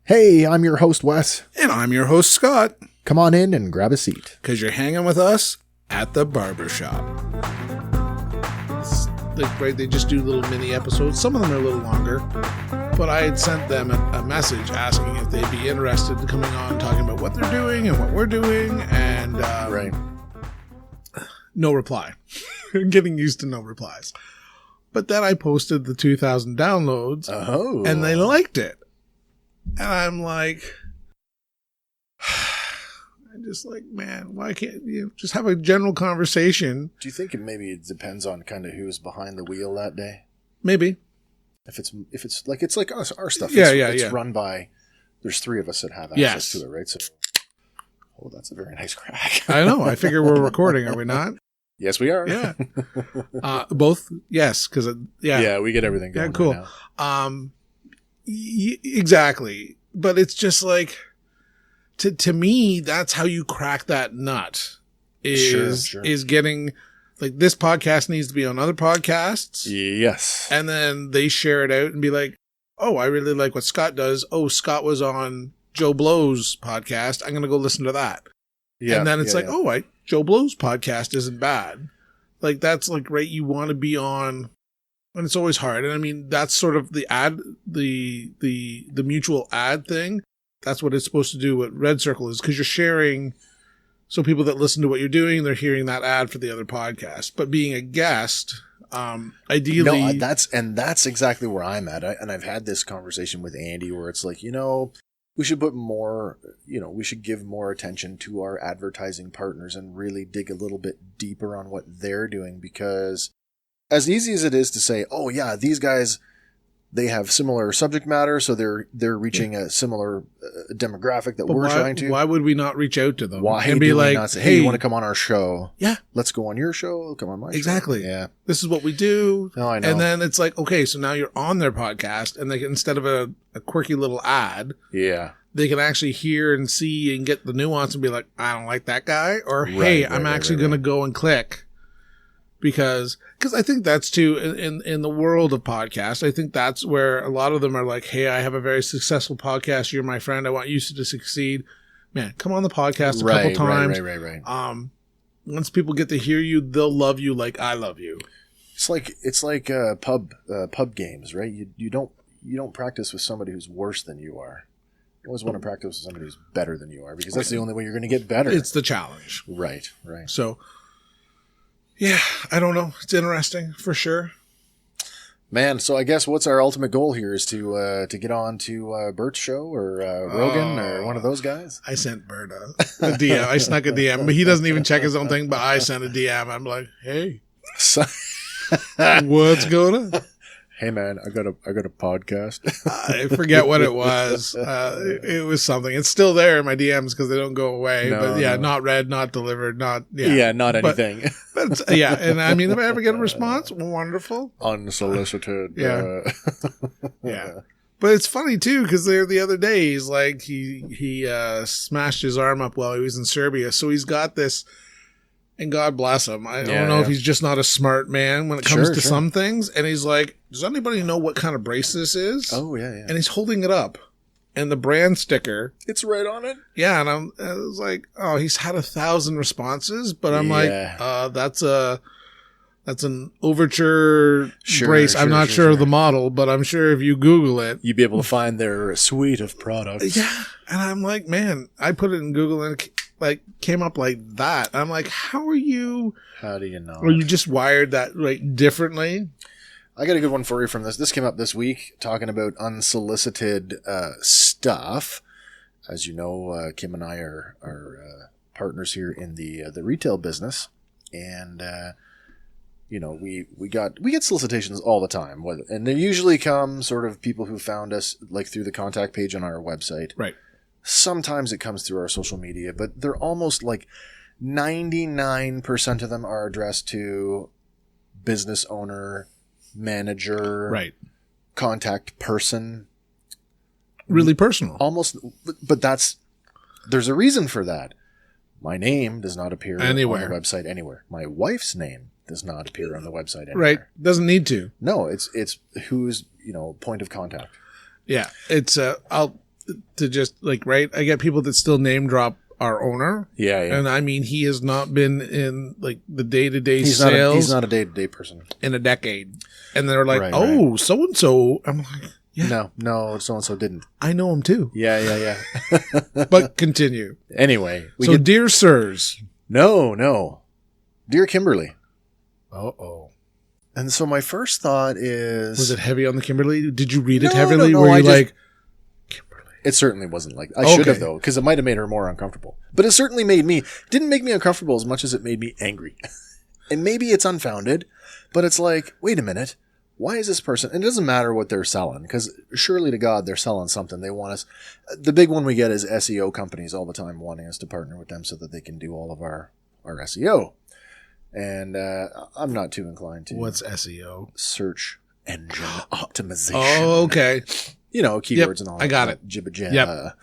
Hey, I'm your host, Wes. And I'm your host, Scott. Come on in and grab a seat. Because you're hanging with us at the barbershop. Right, they just do little mini episodes. Some of them are a little longer. But I had sent them a message asking if they'd be interested in coming on, talking about what they're doing and what we're doing. And Right. No reply. I'm getting used to no replies. But then I posted the 2,000 downloads. Oh. And they liked it. And I'm like, man, why can't you just have a general conversation? Do you think it depends on kind of who's behind the wheel that day? Maybe. If it's like us, our stuff. Yeah, it's yeah. run by. There's three of us that have access to it, right? So, that's a very nice crack. I know. I figure we're recording, are we not? Yes, we are. Yeah. Both. Yes, because Yeah, we get everything going. Yeah, cool. Right now. Exactly. But it's just like, to me, that's how you crack that nut. Is getting, like, this podcast needs to be on other podcasts. Yes. And then they share it out and be like, oh, I really like what Scott does. Oh, Scott was on Joe Blow's podcast. I'm going to go listen to that. Yeah. And then it's Joe Blow's podcast isn't bad. Like, that's like, right, you want to be on. And it's always hard. And I mean, that's sort of the ad, the mutual ad thing. That's what it's supposed to do with Red Circle is because you're sharing. So people that listen to what you're doing, they're hearing that ad for the other podcast. But being a guest, ideally. No, that's exactly where I'm at. And I've had this conversation with Andy where it's like, we should put more, we should give more attention to our advertising partners and really dig a little bit deeper on what they're doing because as easy as it is to say, oh yeah, these guys, they have similar subject matter, so they're reaching a similar demographic that we're trying to. Why would we not reach out to them? Why and be like, not say, hey, you want to come on our show? Yeah. Let's go on your show. Come on my show. Exactly. Yeah. This is what we do. No, I know. And then it's like, okay, so now you're on their podcast, and they can, instead of a quirky little ad, yeah, they can actually hear and see and get the nuance and be like, I don't like that guy, or hey, I'm actually going to go and click. Because I think that's too in the world of podcasts. I think that's where a lot of them are like, hey, I have a very successful podcast. You're my friend. I want you to succeed. Man, come on the podcast a couple times. Right. Once people get to hear you, they'll love you like I love you. It's like pub games, right? You don't practice with somebody who's worse than you are. You always want to practice with somebody who's better than you are because that's the only way you're going to get better. It's the challenge. Right. So. Yeah, I don't know. It's interesting for sure. Man, so I guess what's our ultimate goal here is to get on to Bert's show or Rogan or one of those guys? I sent Bert a DM. I snuck a DM, but he doesn't even check his own thing, but I sent a DM. I'm like, hey, what's going on? Hey man, I got a podcast. I forget what it was. It was something. It's still there in my DMs because they don't go away. No, but yeah, no. Not read, not delivered, not not anything. But yeah, and I mean, if I ever get a response, wonderful. Unsolicited. Yeah. But it's funny too because the other day he's like he smashed his arm up while he was in Serbia, so he's got this. And God bless him. I don't know if he's just not a smart man when it comes to some things. And he's like, does anybody know what kind of brace this is? Oh, yeah. And he's holding it up. And the brand sticker. It's right on it. Yeah. And I was like, oh, he's had 1,000 responses. But I'm like, that's an Overture brace. I'm not sure of the model, but I'm sure if you Google it. You'd be able to find their suite of products. Yeah. And I'm like, man, I put it in Google and it came up like that. I'm like, how do you know? Are you just wired that differently? I got a good one for you from this. This came up this week talking about unsolicited stuff. As you know, Kim and I are partners here in the retail business, and we get solicitations all the time, and they usually come sort of people who found us like through the contact page on our website, right? Sometimes it comes through our social media, but they're almost like 99% of them are addressed to business owner, manager, right? Contact person. Really personal. Almost, but there's a reason for that. My name does not appear anywhere on the website anywhere. My wife's name does not appear on the website anywhere. Right. Doesn't need to. No, it's who's, point of contact. Yeah. It's, to just like, right? I get people that still name drop our owner. Yeah, yeah. And I mean, he has not been in like the day-to-day sales. He's not a day-to-day person in a decade. And they're like, right. So-and-so. I'm like, yeah. No, so-and-so didn't. I know him too. Yeah. But continue. Anyway. Dear sirs. No. Dear Kimberly. Uh-oh. And so my first thought is... Was it heavy on the Kimberly? Did you read it heavily? No, Were you like... Kimberly. It certainly wasn't like... I should have, though, because it might have made her more uncomfortable. But it certainly didn't make me uncomfortable as much as it made me angry. And maybe it's unfounded, but it's like, wait a minute. Why is this person... And it doesn't matter what they're selling, because surely to God, they're selling something. They want us... The big one we get is SEO companies all the time wanting us to partner with them so that they can do all of our SEO. And I'm not too inclined to. What's SEO? Search engine optimization. Oh, okay. You know, keywords and all that. I got it. Jibba jab. Yep.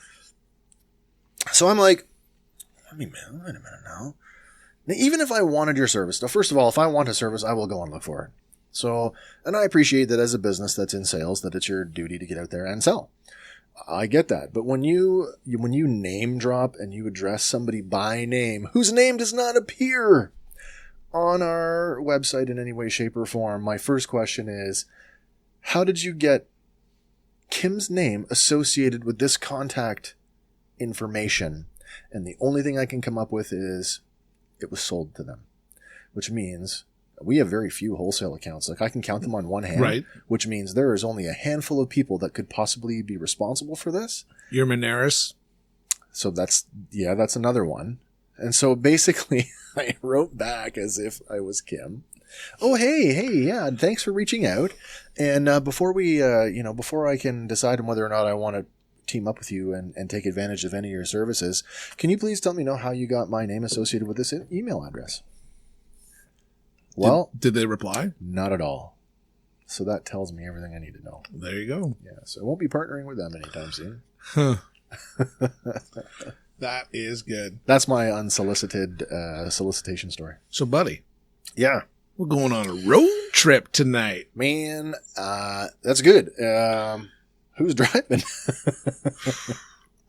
So I'm like, wait a minute now. Now, even if I wanted your service, now, first of all, if I want a service, I will go and look for it. So, and I appreciate that as a business that's in sales, that it's your duty to get out there and sell. I get that. But when you name drop and you address somebody by name, whose name does not appear on our website in any way, shape, or form, my first question is, how did you get Kim's name associated with this contact information? And the only thing I can come up with is it was sold to them, which means we have very few wholesale accounts. Like I can count them on one hand, right? Which means there is only a handful of people that could possibly be responsible for this. You're Moneris. So that's another one. And so basically I wrote back as if I was Kim. Oh, hey, yeah, thanks for reaching out. And before I can decide on whether or not I want to team up with you and take advantage of any of your services, can you please let me know how you got my name associated with this email address? Well, did they reply? Not at all. So that tells me everything I need to know. There you go. Yeah, so I won't be partnering with them anytime soon. Huh. That is good. That's my unsolicited solicitation story. So, buddy. Yeah. We're going on a road trip tonight. Man, that's good. Who's driving?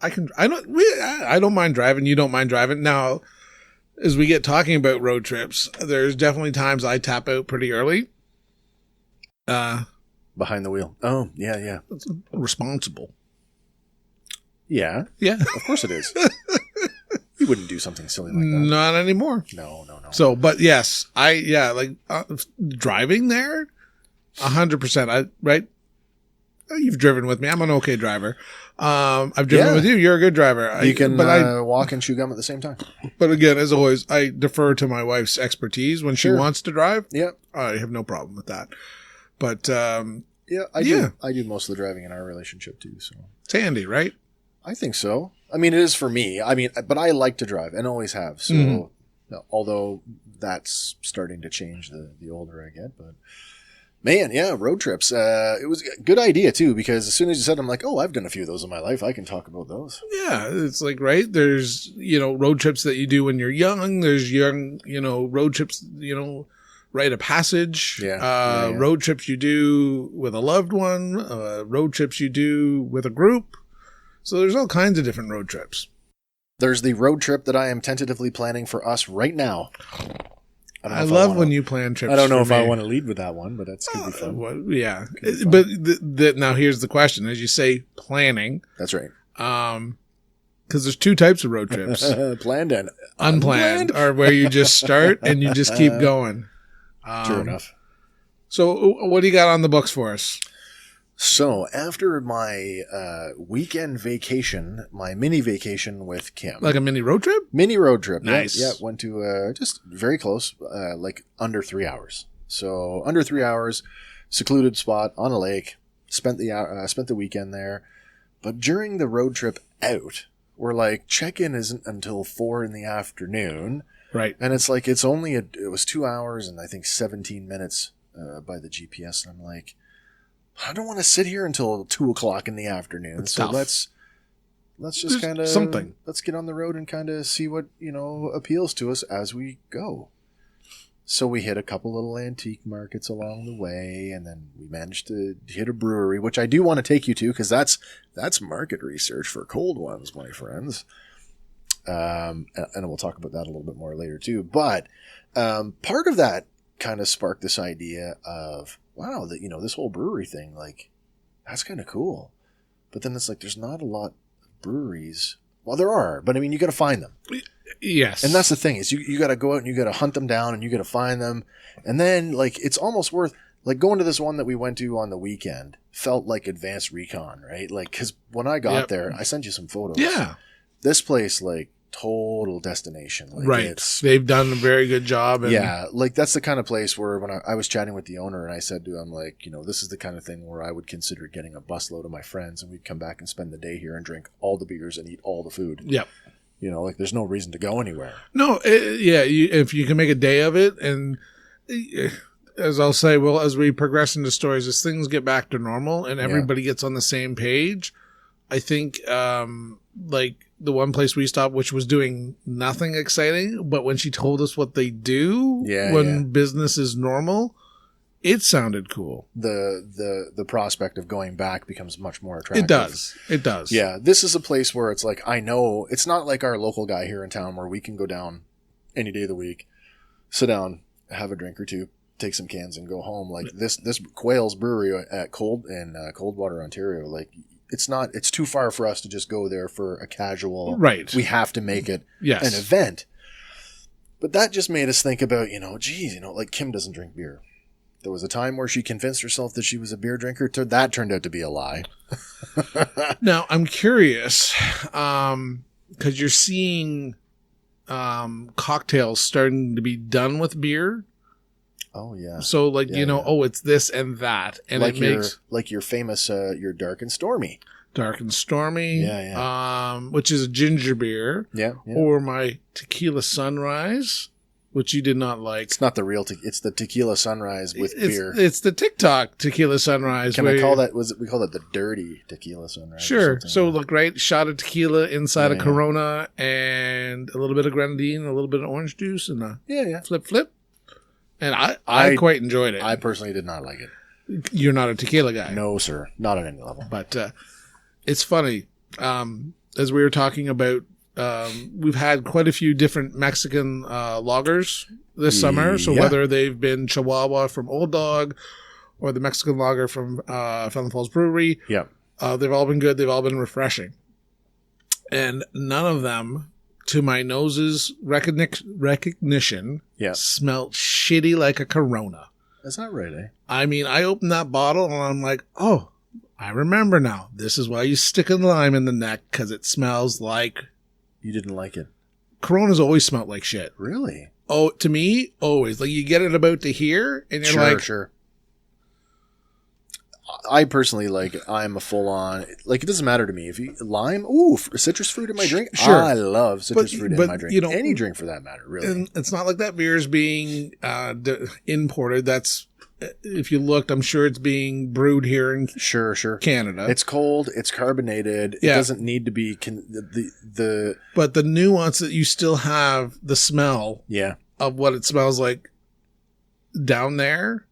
I don't mind driving. You don't mind driving. Now, as we get talking about road trips, there's definitely times I tap out pretty early. Behind the wheel. Oh, yeah. That's responsible. Yeah. Yeah. Of course it is. You wouldn't do something silly like that. Not anymore. No. So, but yes, driving there, 100%. Right? You've driven with me. I'm an okay driver. I've driven with you. You're a good driver. You can walk and chew gum at the same time. But again, as always, I defer to my wife's expertise when she wants to drive. Yeah. I have no problem with that. But I do most of the driving in our relationship too. So it's handy, right? I think so. I mean, it is for me. I mean, but I like to drive and always have. So, although that's starting to change the older I get, but man, yeah, road trips. It was a good idea too, because as soon as you said, I'm like, oh, I've done a few of those in my life. I can talk about those. Yeah. It's like, right. There's, road trips that you do when you're young. There's young, road trips, rite of passage. Yeah. Road trips you do with a loved one, road trips you do with a group. So there's all kinds of different road trips. There's the road trip that I am tentatively planning for us right now. I love when you plan trips. I don't know if I want to lead with that one, but that's going to be fun. Well, yeah. But now here's the question. As you say, planning. That's right. Because there's two types of road trips. Planned and unplanned. Or where you just start and you just keep going. True enough. So what do you got on the books for us? So after my weekend vacation, my mini vacation with Kim. Like a mini road trip? Mini road trip. Nice. Yeah, went to just very close, like under 3 hours. So under 3 hours, secluded spot on a lake, spent the weekend there. But during the road trip out, we're like, check-in isn't until 4 p.m. Right. And it's like, it was 2 hours and I think 17 minutes by the GPS. And I'm like, I don't want to sit here until 2 o'clock in the afternoon. It's so tough. let's just kind of something. Let's get on the road and kind of see what appeals to us as we go. So we hit a couple little antique markets along the way, and then we managed to hit a brewery, which I do want to take you to, because that's market research for cold ones, my friends. And we'll talk about that a little bit more later too. But part of that kind of sparked this idea of, wow, that, you know, this whole brewery thing, like, that's kind of cool. But then it's like, there's not a lot of breweries. Well, there are, but I mean, you got to find them. Yes. And that's the thing, is you got to go out and you got to hunt them down and you got to find them. And then, like, it's almost worth, like, going to this one that we went to on the weekend felt like advanced recon, right? Like, because when I got there, I sent you some photos. Yeah. This place, like, total destination. Like, right. They've done a very good job. And yeah. Like, that's the kind of place where when I was chatting with the owner and I said to him, like, you know, this is the kind of thing where I would consider getting a busload of my friends and we'd come back and spend the day here and drink all the beers and eat all the food. Yep. You know, like, there's no reason to go anywhere. No, if you can make a day of it, and as I'll say, well, as we progress into stories, as things get back to normal and everybody gets on the same page, I think, like, the one place we stopped, which was doing nothing exciting, but when she told us what they do when business is normal, it sounded cool. The prospect of going back becomes much more attractive. It does. Yeah, this is a place where it's like, I know, it's not like our local guy here in town where we can go down any day of the week, sit down, have a drink or two, take some cans and go home. Like this Quail's Brewery at Coldwater, Ontario, like, it's too far for us to just go there for a casual, right. We have to make it an event. But that just made us think about, you know, geez, you know, like, Kim doesn't drink beer. There was a time where she convinced herself that she was a beer drinker. That turned out to be a lie. Now, I'm curious, because you're seeing cocktails starting to be done with beer. Oh, yeah. So, like, it's this and that. And like it makes... Like your famous, your Dark and Stormy. Dark and Stormy. Which is a ginger beer. Yeah. Or my Tequila Sunrise, which you did not like. It's not the real it's the Tequila Sunrise with beer. It's the TikTok Tequila Sunrise. Can I call that, we call it the dirty Tequila Sunrise? Sure. So, look, right, shot of tequila inside a Corona and a little bit of grenadine, a little bit of orange juice, and a flip. And I quite enjoyed it. I personally did not like it. You're not a tequila guy. No, sir. Not at any level. But it's funny. As we were talking about, we've had quite a few different Mexican lagers this summer. So whether they've been Chihuahua from Old Dog or the Mexican lager from Fountain Falls Brewery, they've all been good. They've all been refreshing. And none of them, to my nose's recognition, smelled shitty like a Corona. Is that right, eh? I mean, I opened that bottle and I'm like, oh, I remember now. This is why you stick a lime in the neck, because it smells like... You didn't like it? Corona's always smelled like shit. Really? Oh, to me, always. Like, you get it about to here, and you're like... Sure. I personally, like, I'm a full-on... Like, it doesn't matter to me. If you... Lime? Ooh, citrus fruit in my drink? Sure. I love citrus fruit in my drink. You know, any drink for that matter, really. And it's not like that beer is being imported. That's... If you looked, I'm sure it's being brewed here in Canada. It's cold. It's carbonated. It doesn't need to be... But the nuance that you still have the smell of what it smells like down there...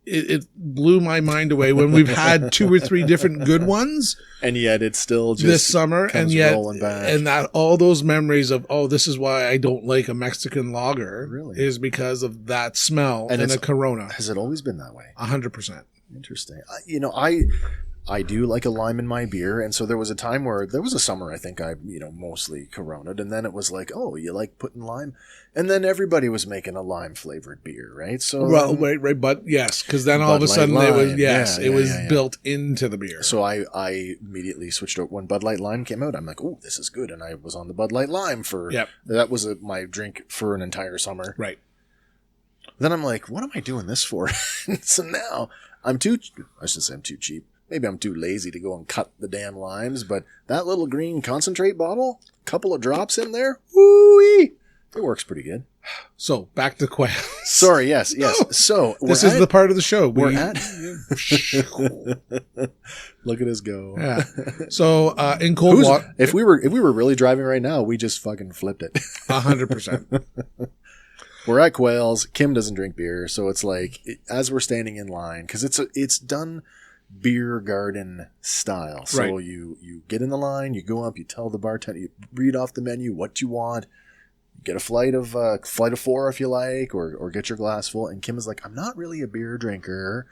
It blew my mind away when we've had 2 or 3 different good ones, and yet it's still just this summer, and yet rolling back. And that all those memories of this is why I don't like a Mexican lager is because of that smell and a Corona. Has it always been that way? 100%. Interesting. I do like a lime in my beer, and so there was a time where there was a summer I think I mostly Corona'd, and then it was like, oh, you like putting lime, and then everybody was making a lime flavored beer, right? So right, but yes, because then all of a sudden it was built into the beer. So I immediately switched out when Bud Light Lime came out. I'm like, oh, this is good, and I was on the Bud Light Lime for that was my drink for an entire summer, right? Then I'm like, what am I doing this for? So now I should say I'm too cheap. Maybe I'm too lazy to go and cut the damn limes, but that little green concentrate bottle, couple of drops in there, woo-wee, it works pretty good. So, back to Quail. Sorry, yes. No. So, this is the part of the show. We're at... Look at us go. Yeah. So, in Coldwater... If we were really driving right now, we just fucking flipped it. 100%. We're at Quail's. Kim doesn't drink beer, so it's like as we're standing in line, because it's done beer garden style. So Right. you get in the line, you go up, you tell the bartender, you read off the menu what you want, get a flight of 4 if you like, or get your glass full. And Kim is like, I'm not really a beer drinker.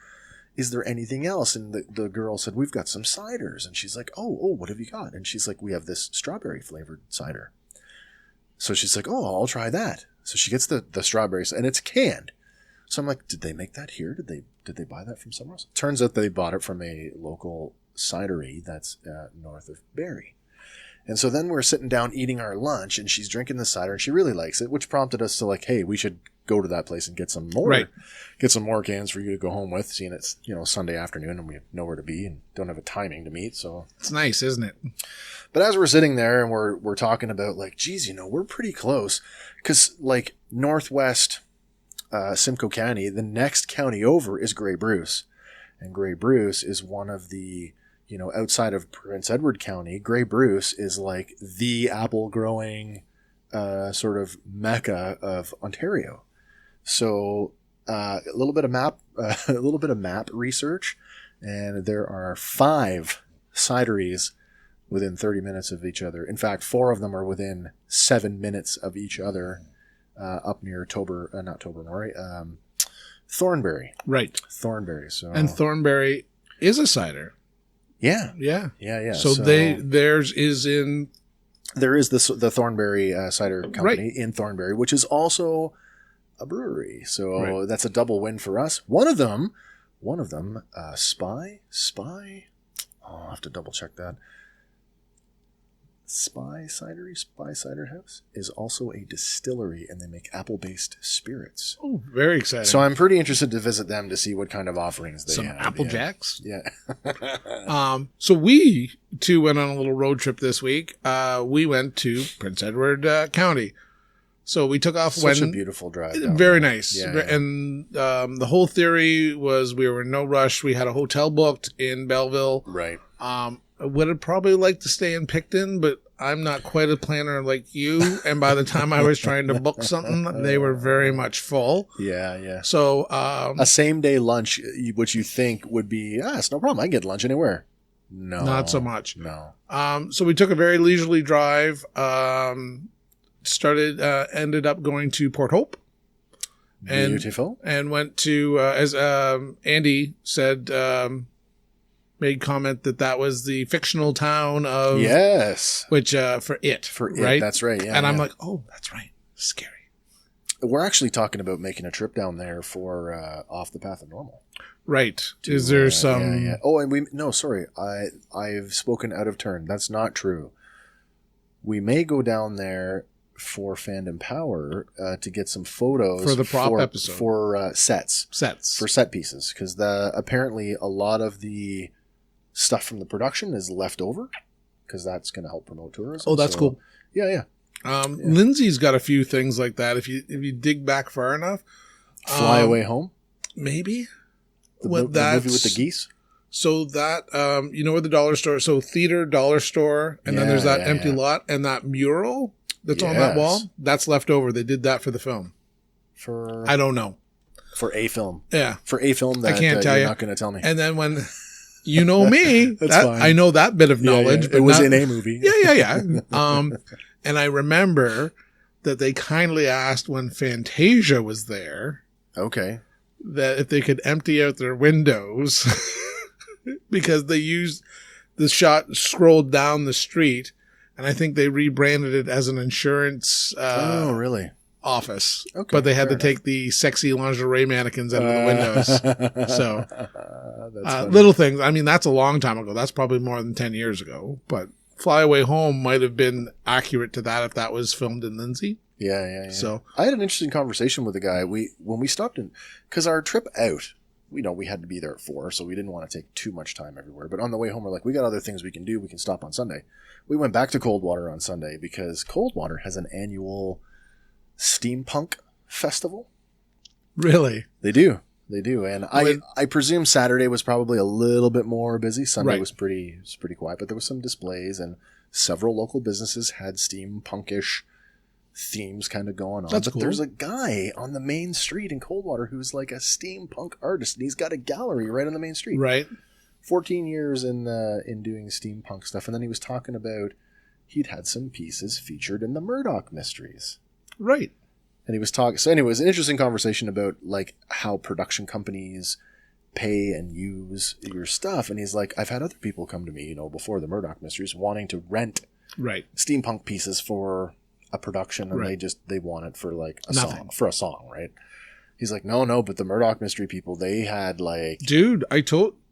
Is there anything else? And the girl said, we've got some ciders. And she's like, oh, what have you got? And she's like, we have this strawberry flavored cider. So she's like, oh, I'll try that. So she gets the strawberries, and it's canned. So I'm like, did they make that here? Did they buy that from somewhere else? Turns out they bought it from a local cidery that's north of Barrie. And so then we're sitting down eating our lunch, and she's drinking the cider, and she really likes it, which prompted us to like, hey, we should go to that place and get some more, Right. Get some more cans for you to go home with, seeing it's, Sunday afternoon and we have nowhere to be and don't have a timing to meet. So It's nice, isn't it? but as we're sitting there and we're talking about like, geez, we're pretty close, because like northwest Simcoe County, the next county over is Grey Bruce, and Grey Bruce is one of the, outside of Prince Edward County, Grey Bruce is like the apple growing sort of mecca of Ontario. So a little bit of map research, and there are 5 cideries within 30 minutes of each other. In fact, 4 of them are within 7 minutes of each other, up near Thornbury. Right. Thornbury. So And Thornbury is a cider. yeah. Yeah. So theirs is in. There is the Thornbury cider company in Thornbury, which is also a brewery. So that's a double win for us. One of them, Spy. Oh, I'll have to double check that. Spy Cider House is also a distillery, and they make apple-based spirits. Oh, very exciting. So I'm pretty interested to visit them to see what kind of offerings they Some have. Apple Jacks. Yeah. So we two went on a little road trip this week. We went to Prince Edward County. So we took off Such a beautiful drive. Very nice. Yeah. And the whole theory was we were in no rush. We had a hotel booked in Belleville. Right. I would have probably liked to stay in Picton, but I'm not quite a planner like you. And by the time I was trying to book something, they were very much full. Yeah. So a same day lunch, which you think would be, it's no problem. I can get lunch anywhere. No, not so much. No. So we took a very leisurely drive. Ended up going to Port Hope. Beautiful. And went to, as Andy said, made comment that was the fictional town of which for it, right? That's right. Yeah, and I'm like, oh, that's right, scary. We're actually talking about making a trip down there for Off the Path of Normal. Right? Is there some? Yeah. Oh, and sorry, I've spoken out of turn. That's not true. We may go down there for Fandom Power to get some photos for the prop episode for sets for set pieces, because apparently a lot of the stuff from the production is left over, because that's going to help promote tourism. Oh, that's cool. Yeah. Lindsay's got a few things like that. If you dig back far enough, Fly Away Home, maybe the movie with the geese. So that where the dollar store, so theater, dollar store, and then there's that empty lot, and that mural that's on that wall, that's left over. They did that for the film. I don't know. For a film. Yeah. For a film that I can't tell you're you. not going to tell me. And then when you know me, That's fine. I know that bit of knowledge. But it was in a movie. Yeah. And I remember that they kindly asked when Fantasia was there. Okay. That if they could empty out their windows because they used the shot scrolled down the street, and I think they rebranded it as an insurance really? office. Okay, but they had to enough. take the sexy lingerie mannequins out of the windows. So That's little things. I mean, that's a long time ago. That's probably more than 10 years ago. But Fly Away Home might have been accurate to that if that was filmed in Lindsay. Yeah. So I had an interesting conversation with a guy. When we stopped in, because our trip out, we had to be there at 4, so we didn't want to take too much time everywhere. But on the way home, we're like, we got other things we can do. We can stop on Sunday. We went back to Coldwater on Sunday because Coldwater has an annual steampunk festival. really, They do. And I presume Saturday was probably a little bit more busy. Sunday was pretty quiet, but there was some displays, and several local businesses had steampunkish themes kind of going on. That's but cool. There's a guy on the main street in Coldwater who's like a steampunk artist, and he's got a gallery right on the main street. Right. 14 years in doing steampunk stuff, and then he was talking about he'd had some pieces featured in the Murdoch Mysteries. Right. And he was talking. So, anyways, an interesting conversation about like how production companies pay and use your stuff. And he's like, I've had other people come to me, you know, before the Murdoch Mysteries, wanting to rent steampunk pieces for a production, and they want it for like a song, right? He's like, no, but the Murdoch Mystery people, they had like, dude,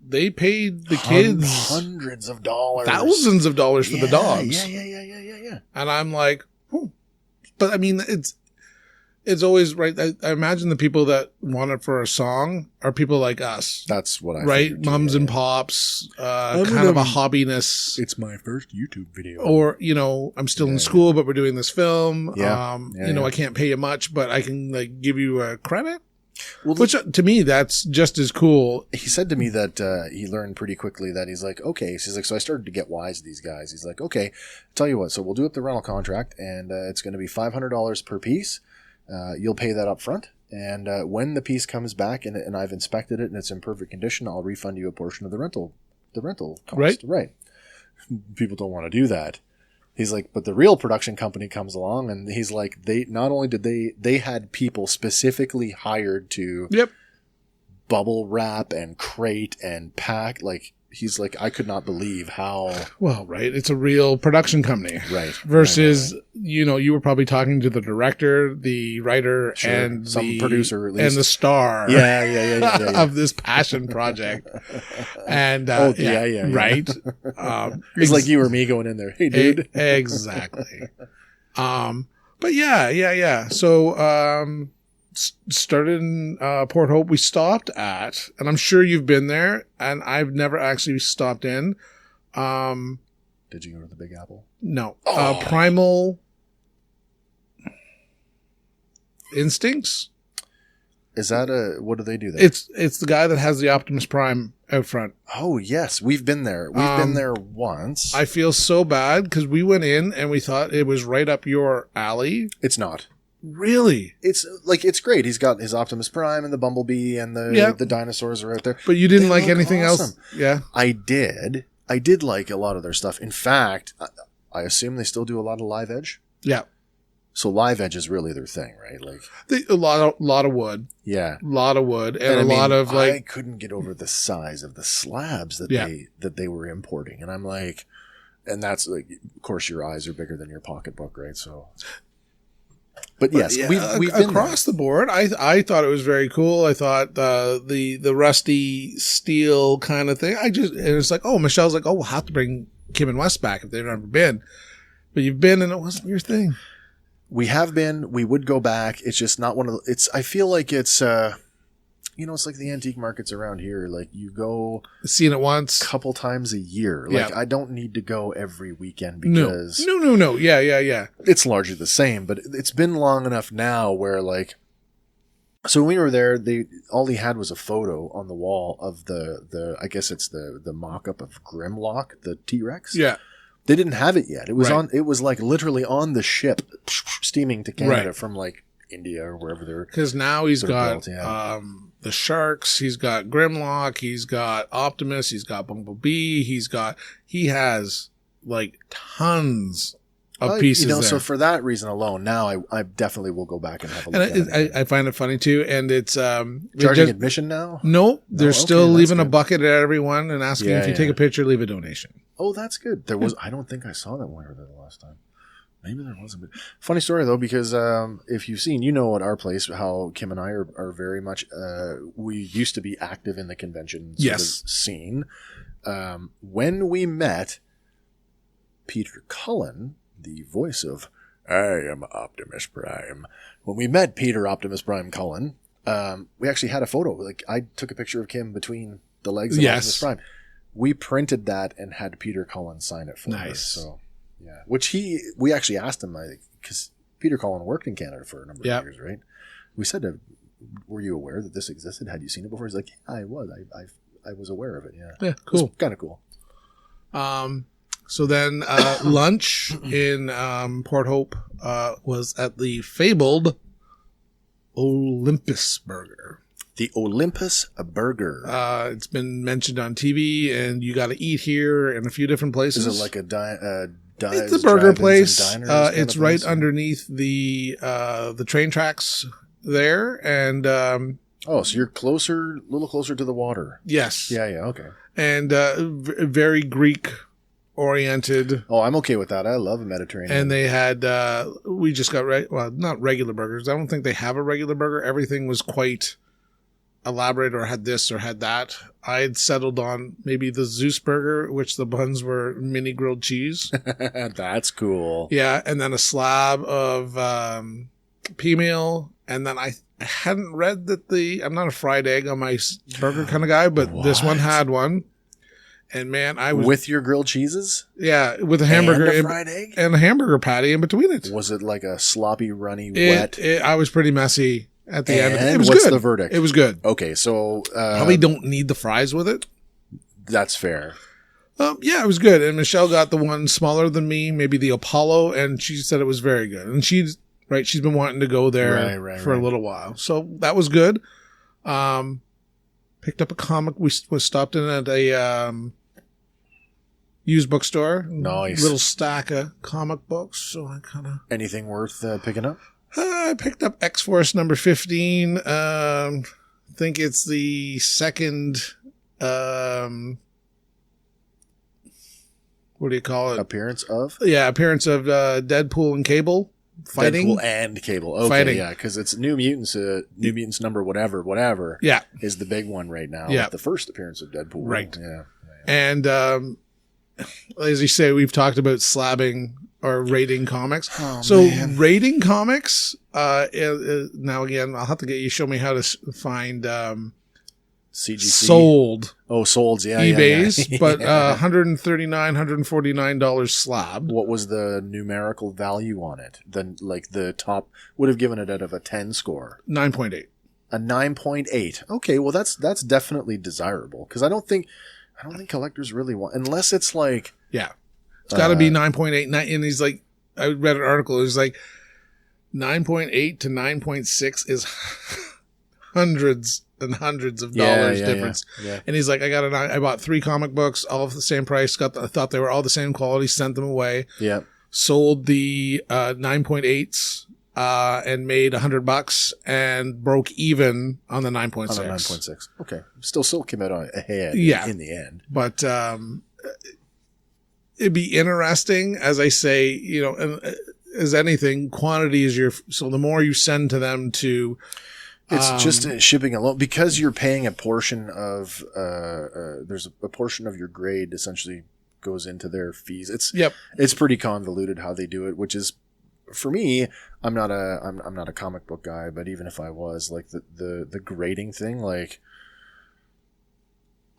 they paid the kids hundreds of dollars, thousands of dollars for the dogs. Yeah. And I'm like, but I mean, it's always right. I imagine the people that want it for a song are people like us. That's what I right. Mums and pops, kind of a hobbiness. It's my first YouTube video. Or, you know, I'm still in school, but we're doing this film. You know, I can't pay you much, but I can like give you a credit. Well, which to me, that's just as cool. He said to me that he learned pretty quickly that he's like, okay. So he's like, so I started to get wise to these guys. He's like, okay, tell you what. So we'll do up the rental contract, and it's going to be $500 per piece. You'll pay that up front. And when the piece comes back and I've inspected it and it's in perfect condition, I'll refund you a portion of the rental cost. Right. People don't want to do that. He's like, but the real production company comes along, and he's like, they not only did they had people specifically hired to bubble wrap and crate and pack. Like, he's like, I could not believe how well, right. It's a real production company, right? Versus, you know, you were probably talking to the director, the writer, and some producer, at least, and the star, yeah. of this passion project. And right. It's like you or me going in there. Hey, dude. Exactly. But yeah. So, started in Port Hope. We stopped at, and I'm sure you've been there, and I've never actually stopped in. Did you go to the Big Apple? No. Primal Instincts. Is that what do they do there? It's the guy that has the Optimus Prime out front. Oh yes, we've been there. We've been there once. I feel so bad because we went in and we thought it was right up your alley. It's not. Really? It's like, it's great. He's got his Optimus Prime and the Bumblebee and the dinosaurs are out there. But you didn't like anything else? Yeah. I did like a lot of their stuff. In fact, I assume they still do a lot of Live Edge. Yeah. So Live Edge is really their thing, right? Like a lot of wood. Yeah. A lot of wood and lot of like, I couldn't get over the size of the slabs that they were importing. And I'm like, and that's like, of course your eyes are bigger than your pocketbook, right? So But yes, we've been across the board. I thought it was very cool. I thought the rusty steel kind of thing. And it's like, oh, Michelle's like, oh, we'll have to bring Kim and Wes back if they've never been. But you've been, and it wasn't your thing. We have been. We would go back. It's just not one of the. I feel like it's it's like the antique markets around here. Like, you go seen it once, a couple times a year. Like, I don't need to go every weekend because no. Yeah. It's largely the same, but it's been long enough now where, like, so when we were there, all he had was a photo on the wall of the I guess it's the mock-up of Grimlock, the T-Rex. Yeah. They didn't have it yet. It was it was like literally on the ship steaming to Canada from like India or wherever they're. Because now he's got the Sharks, he's got Grimlock, he's got Optimus, he's got Bumblebee, he has like tons of pieces there. So for that reason alone, now I definitely will go back and have a look at it. I find it funny too, and it's charging admission now. No, they're still leaving a bucket at everyone and asking if you take a picture, leave a donation. Oh, that's good. There was. I don't think I saw that when we were there the last time. Maybe there wasn't. But funny story though, because if you've seen, at our place how Kim and I are very much. We used to be active in the convention scene. When we met Peter Cullen, the voice of I Am Optimus Prime. When we met Peter Optimus Prime Cullen, we actually had a photo. Like, I took a picture of Kim between the legs of Optimus Prime. We printed that and had Peter Cullen sign it for us. So, yeah. Which we actually asked him, because Peter Cullen worked in Canada for a number of years, right? We said, were you aware that this existed? Had you seen it before? He's like, yeah, I was. I was aware of it, yeah. Yeah, cool. Kind of cool. So then lunch in Port Hope. was at the fabled Olympus Burger. The Olympus Burger. It's been mentioned on TV, and you got to eat here in a few different places. Is it like it's a burger place. It's right underneath the train tracks there, and so you're a little closer to the water. Yes. Yeah. Okay. And very Greek oriented. Oh, I'm okay with that. I love Mediterranean. And they had we just got not regular burgers. I don't think they have a regular burger. Everything was quite elaborate, or had this or had that. I had settled on maybe the Zeus burger, which the buns were mini grilled cheese. That's cool. Yeah, and then a slab of pea meal, and then I hadn't read that I'm not a fried egg on my burger kind of guy, but this one had one. And man, I was with your grilled cheeses. Yeah, with a hamburger and a fried egg and a hamburger patty in between it. Was it like a sloppy, runny, wet? I was pretty messy at the end. It was what's good. The verdict? It was good. Okay, so probably don't need the fries with it. That's fair. Yeah, it was good. And Michelle got the one smaller than me, maybe the Apollo, and she said it was very good. And she's been wanting to go there for a little while, so that was good. Picked up a comic. We stopped in at a used bookstore. Nice. Little stack of comic books. So I kind of... Anything worth picking up? I picked up X-Force number 15. I think it's the second... what do you call it? Appearance of? Yeah, appearance of Deadpool and Cable fighting. Deadpool and Cable. Okay, fighting. Yeah, because it's New Mutants number whatever. Yeah. Is the big one right now. Yeah. The first appearance of Deadpool. Right. Yeah. And as you say, we've talked about slabbing or rating comics. Oh, so man. Rating comics, now again, I'll have to get you show me how to find CGC. Sold. Oh, sold, yeah. eBay's, yeah. but $139, $149 slab. What was the numerical value on it? The top would have given it out of a 10 score. 9.8. A 9.8. Okay, well that's definitely desirable because I don't think collectors really want, unless it's like, yeah, it's got to be 9.8. And he's like, I read an article. It was like 9.8 to 9.6 is hundreds and hundreds of dollars difference. Yeah. And he's like, I bought 3 comic books, all of the same price. I thought they were all the same quality. Sent them away. Yeah. Sold the 9.8s. And made $100 and broke even on the 9.6. On the 9.6. Okay. Still came out ahead in the end. But it'd be interesting, as I say, as anything, quantity is so the more you send to them to... It's just shipping alone, because you're paying a portion of, there's a portion of your grade essentially goes into their fees. It's pretty convoluted how they do it, which is, for me, I'm not a comic book guy, but even if I was, like the grading thing, like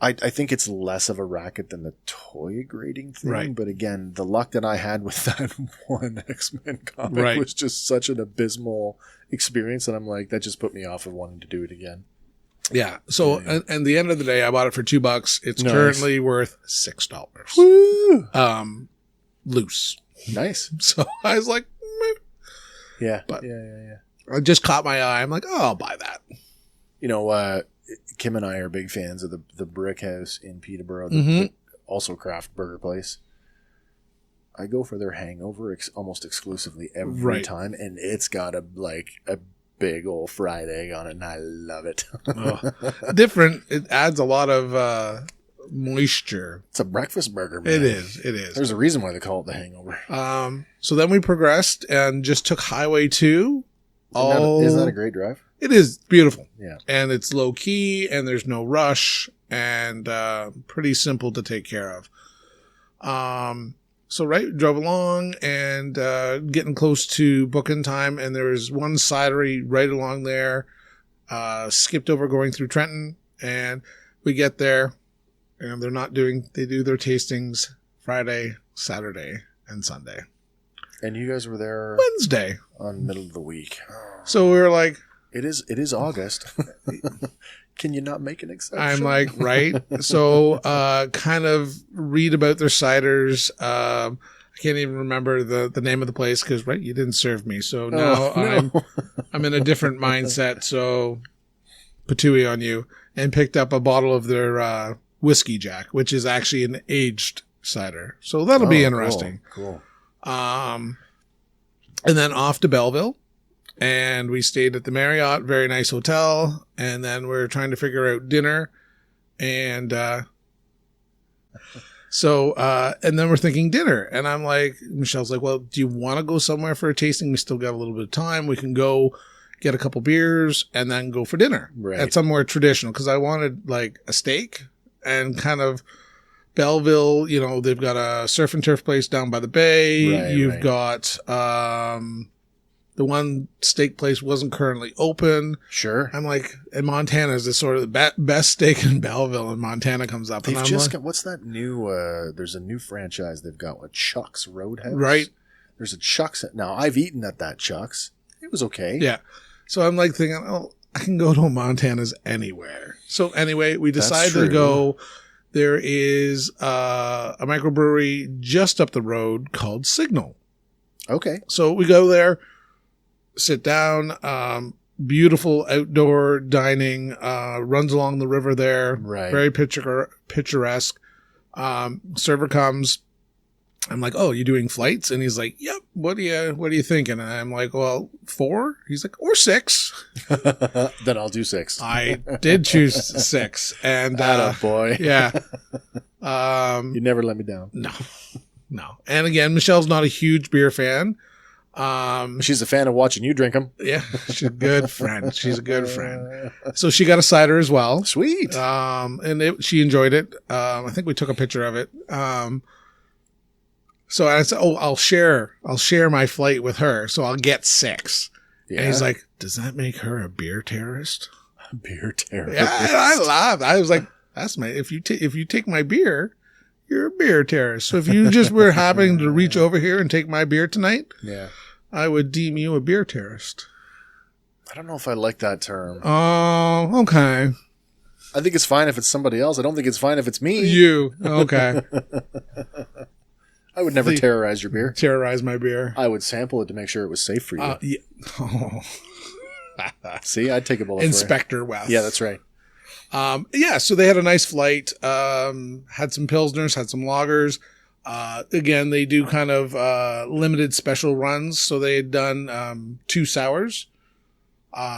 I think it's less of a racket than the toy grading thing. Right. But again, the luck that I had with that one X-Men comic was just such an abysmal experience that I'm like, that just put me off of wanting to do it again. Yeah. So, and the end of the day, I bought it for $2. It's currently worth $6. Woo! Loose. Nice. So I was like, yeah. But yeah. It just caught my eye. I'm like, oh, I'll buy that. Kim and I are big fans of the Brick House in Peterborough, the also craft burger place. I go for their hangover almost exclusively every time, and it's got a big old fried egg on it, and I love it. Different. It adds a lot of moisture. It's a breakfast burger, man. It is. There's a reason why they call it the hangover. So then we progressed and just took Highway 2. Isn't that a great drive? It is beautiful. Yeah. And it's low key, and there's no rush, and pretty simple to take care of. So drove along and getting close to booking time, and there was one cidery right along there. Skipped over going through Trenton, and we get there, and they do their tastings Friday, Saturday, and Sunday. And you guys were there Wednesday on middle of the week. So we were like, it is August. Can you not make an exception? I'm like, right. So kind of read about their ciders. I can't even remember the name of the place because, right, you didn't serve me. So now I'm in a different mindset. So patooey on you. And picked up a bottle of their Whiskey Jack, which is actually an aged cider. So that'll be interesting. Cool. And then off to Belleville. And we stayed at the Marriott, very nice hotel. And then we're trying to figure out dinner. And and then we're thinking dinner. And I'm like, Michelle's like, well, do you want to go somewhere for a tasting? We still got a little bit of time. We can go get a couple beers and then go for dinner at somewhere traditional. Cause I wanted like a steak and kind of Belleville, you know, they've got a surf and turf place down by the bay. You've got, the one steak place wasn't currently open. Sure. I'm like, and Montana is the sort of the best steak in Belleville, and Montana comes up. They've and just got, what's that new, there's a new franchise they've got with Chuck's Roadhouse. Right. There's a Chuck's. Now, I've eaten at that Chuck's. It was okay. Yeah. So I'm like thinking, oh, I can go to Montana's anywhere. So anyway, we decided to go. There is a microbrewery just up the road called Signal. Okay. So we go there, sit down, beautiful outdoor dining, runs along the river there. Right. Very picturesque. Server comes. I'm like, oh, you doing flights? And he's like, yep. What are you thinking? And I'm like, well, 4. He's like, or 6. Then I'll do 6. I did choose 6. And, boy. Yeah. You never let me down. No. And again, Michelle's not a huge beer fan. She's a fan of watching you drink them. Yeah. She's a good friend. So she got a cider as well. Sweet. And she enjoyed it. I think we took a picture of it. So I said, oh, I'll share my flight with her. So I'll get 6. Yeah. And he's like, does that make her a beer terrorist? A beer terrorist. Yeah. I laughed. I was like, if you take my beer, you're a beer terrorist. So if you just were happening to reach over here and take my beer tonight, yeah, I would deem you a beer terrorist. I don't know if I like that term. Oh, okay. I think it's fine if it's somebody else. I don't think it's fine if it's me. You. Okay. I would never terrorize your beer. Terrorize my beer. I would sample it to make sure it was safe for you. Yeah. Oh. See, I'd take a bullet Inspector West. Yeah, that's right. Yeah, so they had a nice flight, had some Pilsners, had some lagers. Again, they do kind of limited special runs, so they had done 2 sours.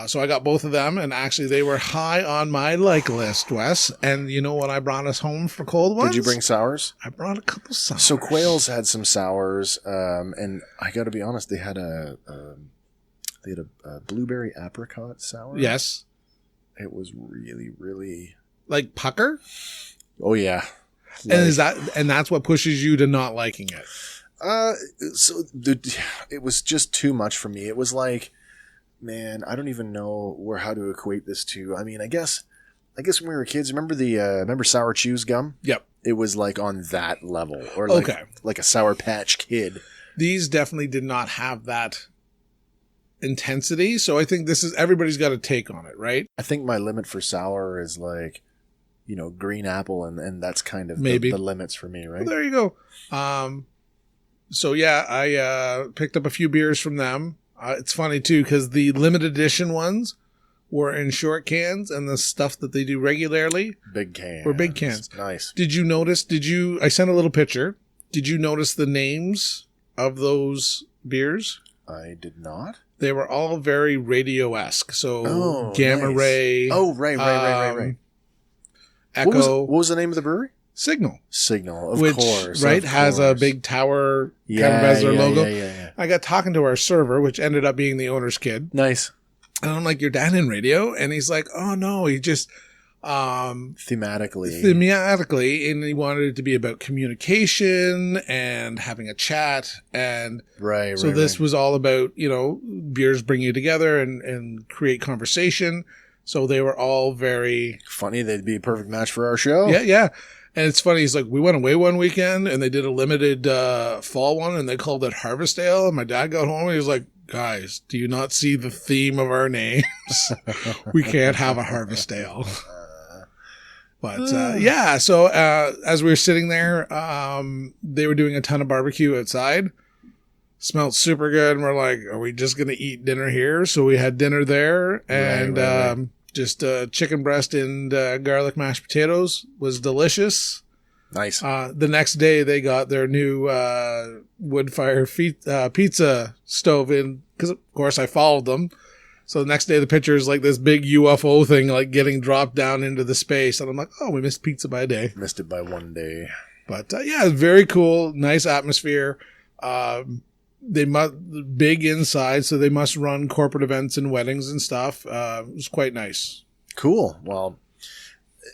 So I got both of them, and actually they were high on my like list, Wes. And you know what I brought us home for cold ones? Did you bring sours? I brought a couple sours. So Quail's had some sours, and I got to be honest, they had a blueberry apricot sour. Yes. It was really, really like pucker. Oh yeah, and that's what pushes you to not liking it. It was just too much for me. It was like, man, I don't even know how to equate this to. I mean, I guess when we were kids, remember Sour Chews gum? Yep. It was like on that level, or like a Sour Patch Kid. These definitely did not have that intensity, so I think everybody's got a take on it, right? I think my limit for sour is like, green apple, and that's kind of maybe the limits for me, right? Well, there you go. So yeah, I picked up a few beers from them. It's funny too because the limited edition ones were in short cans, and the stuff that they do regularly big cans. Were big cans. Nice. Did you notice? I sent a little picture. Did you notice the names of those beers? I did not. They were all very radio-esque. So Gamma nice. Ray. Oh, right. Echo. What was the name of the brewery? Signal, of course. Right, has a big tower kind of as their logo. Yeah. I got talking to our server, which ended up being the owner's kid. Nice. And I'm like, "Your dad in radio?" And he's like, "Oh no, he just thematically, and he wanted it to be about communication and having a chat, and so this was all about beers bring you together and create conversation. So they were all very funny. They'd be a perfect match for our show. Yeah. And it's funny. He's like, we went away one weekend and they did a limited fall one, and they called it Harvest Ale. And my dad got home and he was like, guys, do you not see the theme of our names? We can't have a Harvest Ale. But yeah, so as we were sitting there, they were doing a ton of barbecue outside. Smelled super good, and we're like, are we just going to eat dinner here? So we had dinner there, and right. Just chicken breast and garlic mashed potatoes was delicious. Nice. The next day, they got their new wood fire pizza stove in, because of course I followed them. So the next day, the picture is like this big UFO thing, like getting dropped down into the space. And I'm like, oh, we missed pizza by a day. Missed it by one day. But yeah, it's very cool. Nice atmosphere. They big inside, so they must run corporate events and weddings and stuff. It was quite nice. Cool. Well,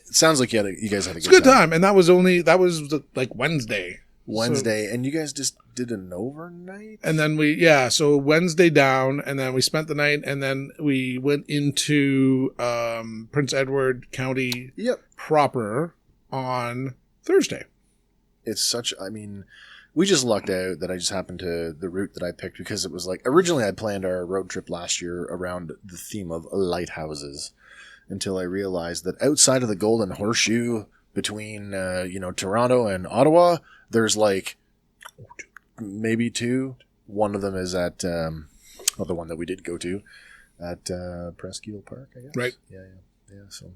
it sounds like you guys had a good time. And that was like Wednesday. And you guys just did an overnight? And then so Wednesday down, and then we spent the night, and then we went into Prince Edward County proper on Thursday. It's we just lucked out that I just happened to the route that I picked, because it was like, originally I planned our road trip last year around the theme of lighthouses, until I realized that outside of the Golden Horseshoe between, Toronto and Ottawa, there's like maybe two. One of them is at, the one that we did go to at Presqu'île Park, I guess. Right. Yeah. So,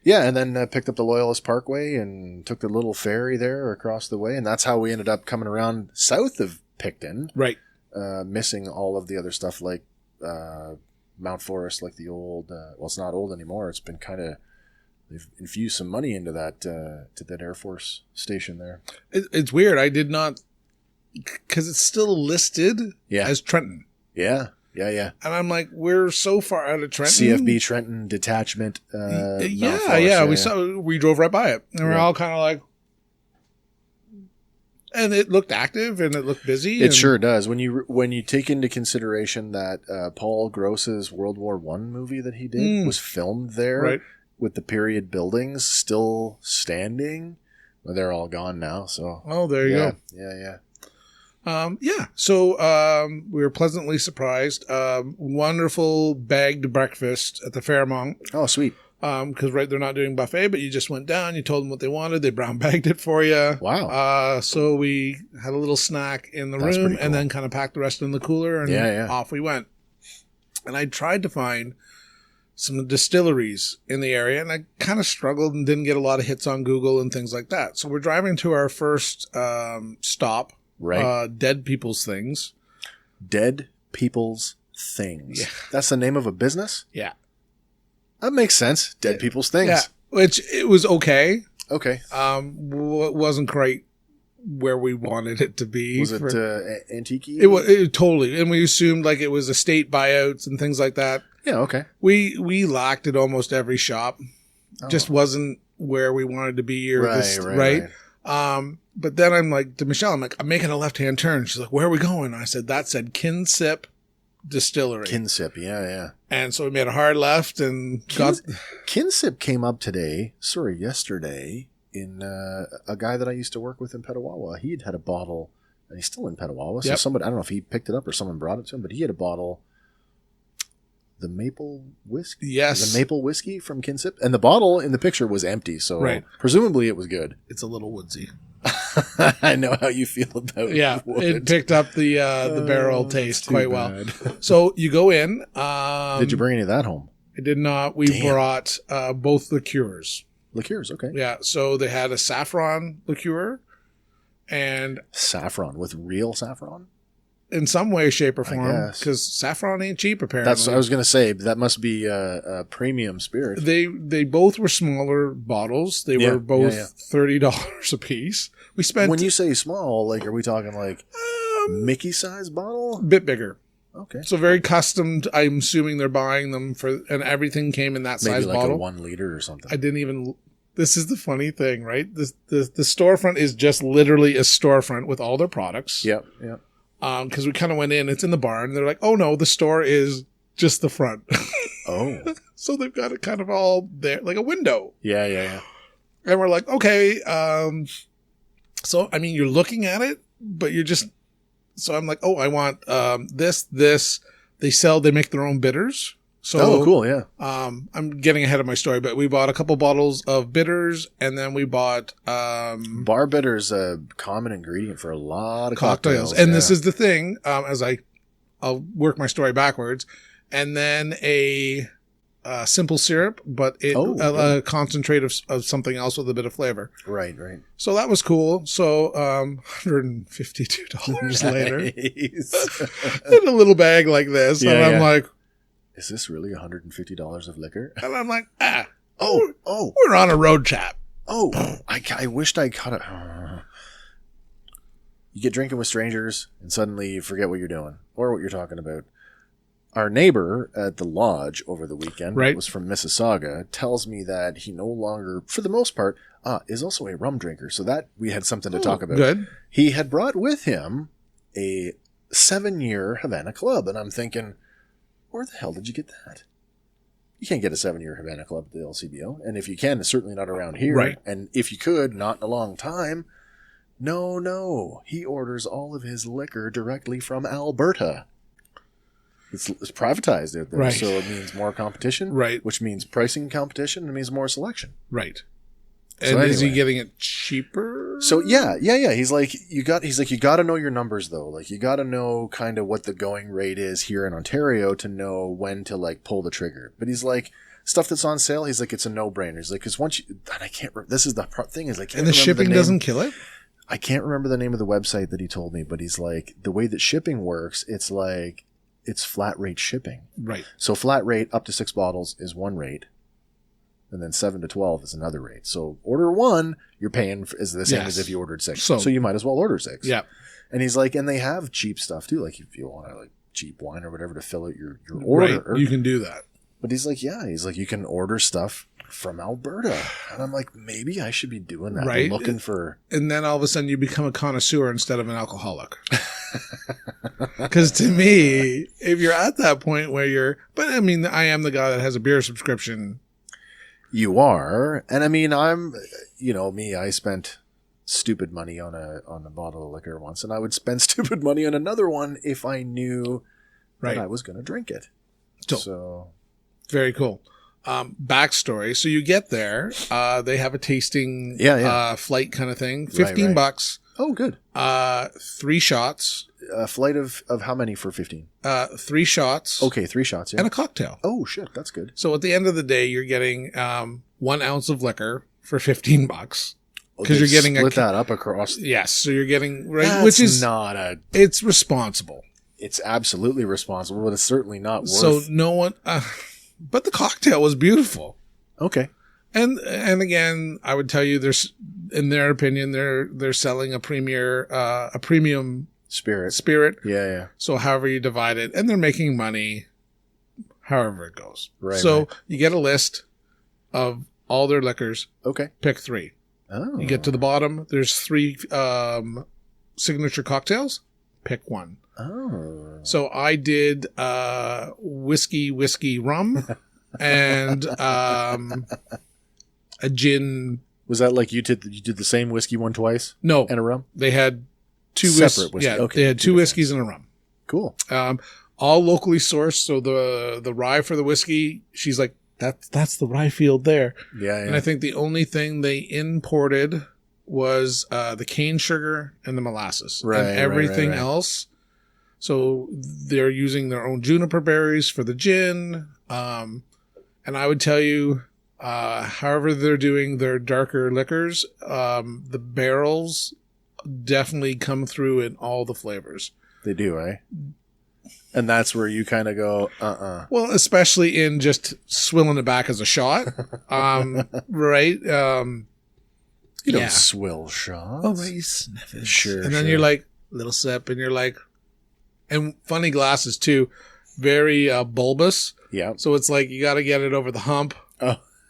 yeah, and then picked up the Loyalist Parkway and took the little ferry there across the way, and that's how we ended up coming around south of Picton. Right. Missing all of the other stuff like Mount Forest, like the old. It's not old anymore. It's been kind of. They've infused some money into that to that Air Force station there. It's weird. I did not, because it's still listed as Trenton. Yeah. And I'm like, we're so far out of Trenton. CFB Trenton Detachment. We drove right by it, and we're all kind of like, and it looked active and it looked busy. It sure does. When you take into consideration that Paul Gross's World War I movie that he did was filmed there. Right. With the period buildings still standing. Well, they're all gone now, so. Oh, there you go. Yeah. So we were pleasantly surprised. Wonderful bagged breakfast at the Fairmont. Oh, sweet. Because they're not doing buffet, but you just went down, you told them what they wanted, they brown bagged it for you. Wow. So we had a little snack in the room, and then kind of packed the rest in the cooler, and off we went. And I tried to find some distilleries in the area, and I kind of struggled and didn't get a lot of hits on Google and things like that. So we're driving to our first stop, right? Dead People's Things. Dead People's Things. Yeah. That's the name of a business? Yeah. That makes sense. Dead People's Things. Yeah, which it was okay. Okay. It wasn't quite where we wanted it to be. Was it antique-y? It totally. And we assumed like it was estate buyouts and things like that. Yeah, okay. We lacked at almost every shop. Just wasn't where we wanted to be. Right. But then I'm like, to Michelle, I'm making a left-hand turn. She's like, where are we going? I said, that said Kinsip Distillery. Kinsip, yeah. And so we made a hard left and Kinsip came up yesterday in a guy that I used to work with in Petawawa. He had a bottle, and he's still in Petawawa. So somebody, I don't know if he picked it up or someone brought it to him, but he had a bottle. The maple whiskey? Yes. The maple whiskey from Kinsip. And the bottle in the picture was empty, so presumably it was good. It's a little woodsy. I know how you feel about wood. It picked up the barrel taste quite well. So you go in. Did you bring any of that home? I did not. We brought both liqueurs. Liqueurs, okay. Yeah, so they had a saffron liqueur and... Saffron, with real saffron? In some way, shape, or form, because saffron ain't cheap, apparently. That's what I was going to say. That must be a premium spirit. They both were smaller bottles. They were both $30 a piece. We spent. When you say small, like, are we talking like Mickey size bottle? A bit bigger. Okay. So very custom. I'm assuming they're buying them and everything came in that size bottle. Maybe like bottle. a 1 liter or something. I didn't even. This is the funny thing, right? The storefront is just literally a storefront with all their products. Yep. Because we kind of went in, it's in the barn. And they're like, oh no, the store is just the front. Oh. So they've got it kind of all there, like a window. Yeah. And we're like, okay. So, I mean, you're looking at it, but you're just, so I'm like, oh, I want, this. They make their own bitters. So, cool, yeah. I'm getting ahead of my story, but we bought a couple bottles of bitters, and then we bought Bar bitter's a common ingredient for a lot of cocktails. And this is the thing, I'll work my story backwards, and then a simple syrup, but a concentrate of something else with a bit of flavor. Right. So that was cool. So $152 later, in a little bag like this, and I'm like, is this really $150 of liquor? And I'm like, we're on a road trip. I wished I caught it. You get drinking with strangers, and suddenly you forget what you're doing or what you're talking about. Our neighbor at the lodge over the weekend, was from Mississauga, tells me that he no longer, for the most part, is also a rum drinker. So that we had something to talk about. Good. He had brought with him a 7-year Havana Club, and I'm thinking, where the hell did you get that? You can't get a 7-year Havana Club at the LCBO, and if you can, it's certainly not around here. Right. And if you could, not in a long time. No. He orders all of his liquor directly from Alberta. It's privatized out there, right. So it means more competition, right? Which means pricing competition. It means more selection, right? So and is he getting it cheaper? So yeah. He's like, you got to know your numbers though. Like you got to know kind of what the going rate is here in Ontario to know when to like pull the trigger. But he's like, stuff that's on sale, he's like, it's a no brainer. He's like, because once you, and I can't. This is the thing is like, and the shipping doesn't kill it. I can't remember the name of the website that he told me, but he's like, the way that shipping works, it's like. It's flat rate shipping. Right. So flat rate up to 6 bottles is one rate. And then 7 to 12 is another rate. So order 1, you're paying is the same as if you ordered 6. So you might as well order 6. Yeah. And he's like, and they have cheap stuff too. Like if you want like cheap wine or whatever to fill out your order. Right. You can do that. But he's like, you can order stuff from Alberta. And I'm like, maybe I should be doing that. Right. Looking for. And then all of a sudden you become a connoisseur instead of an alcoholic. Because to me, if you're at that point where but I mean, I am the guy that has a beer subscription. You are. And I mean, I'm, me, I spent stupid money on a bottle of liquor once, and I would spend stupid money on another one if I knew that I was going to drink it. So very cool. Backstory. So you get there, they have a tasting flight kind of thing. $15. Oh, good. 3 shots. A flight of how many for 15? 3 shots. Okay, 3 shots, yeah. And a cocktail. Oh, shit, that's good. So at the end of the day, you're getting 1 ounce of liquor for $15. Because you're getting split that up across. Yes, so you're getting which is it's responsible. It's absolutely responsible, but it's certainly not worth. So no one, but the cocktail was beautiful. Okay. And again, I would tell you, there's, in their opinion, they're selling a premium spirit. Yeah. So however you divide it, and they're making money, however it goes. Right. So you get a list of all their liquors. Okay. Pick 3. Oh. You get to the bottom. There's 3 signature cocktails. Pick 1. Oh. So I did whiskey rum and a gin. Was that like you did the same whiskey one twice? No. And a rum? They had 2 separate whiskeys. Yeah, okay. they had 2 whiskeys and a rum. Cool. All locally sourced. So the rye for the whiskey, she's like, that's the rye field there. Yeah. And I think the only thing they imported was the cane sugar and the molasses. Right. And everything else. So they're using their own juniper berries for the gin. And I would tell you, however they're doing their darker liquors, the barrels definitely come through in all the flavors. They do, eh? And that's where you kind of go, Well, especially in just swilling it back as a shot. Right? You don't swill shots. Oh, you sniff it. Sure. And then you're like, little sip, and you're like, and funny glasses too, very bulbous. Yeah. So it's like you got to get it over the hump,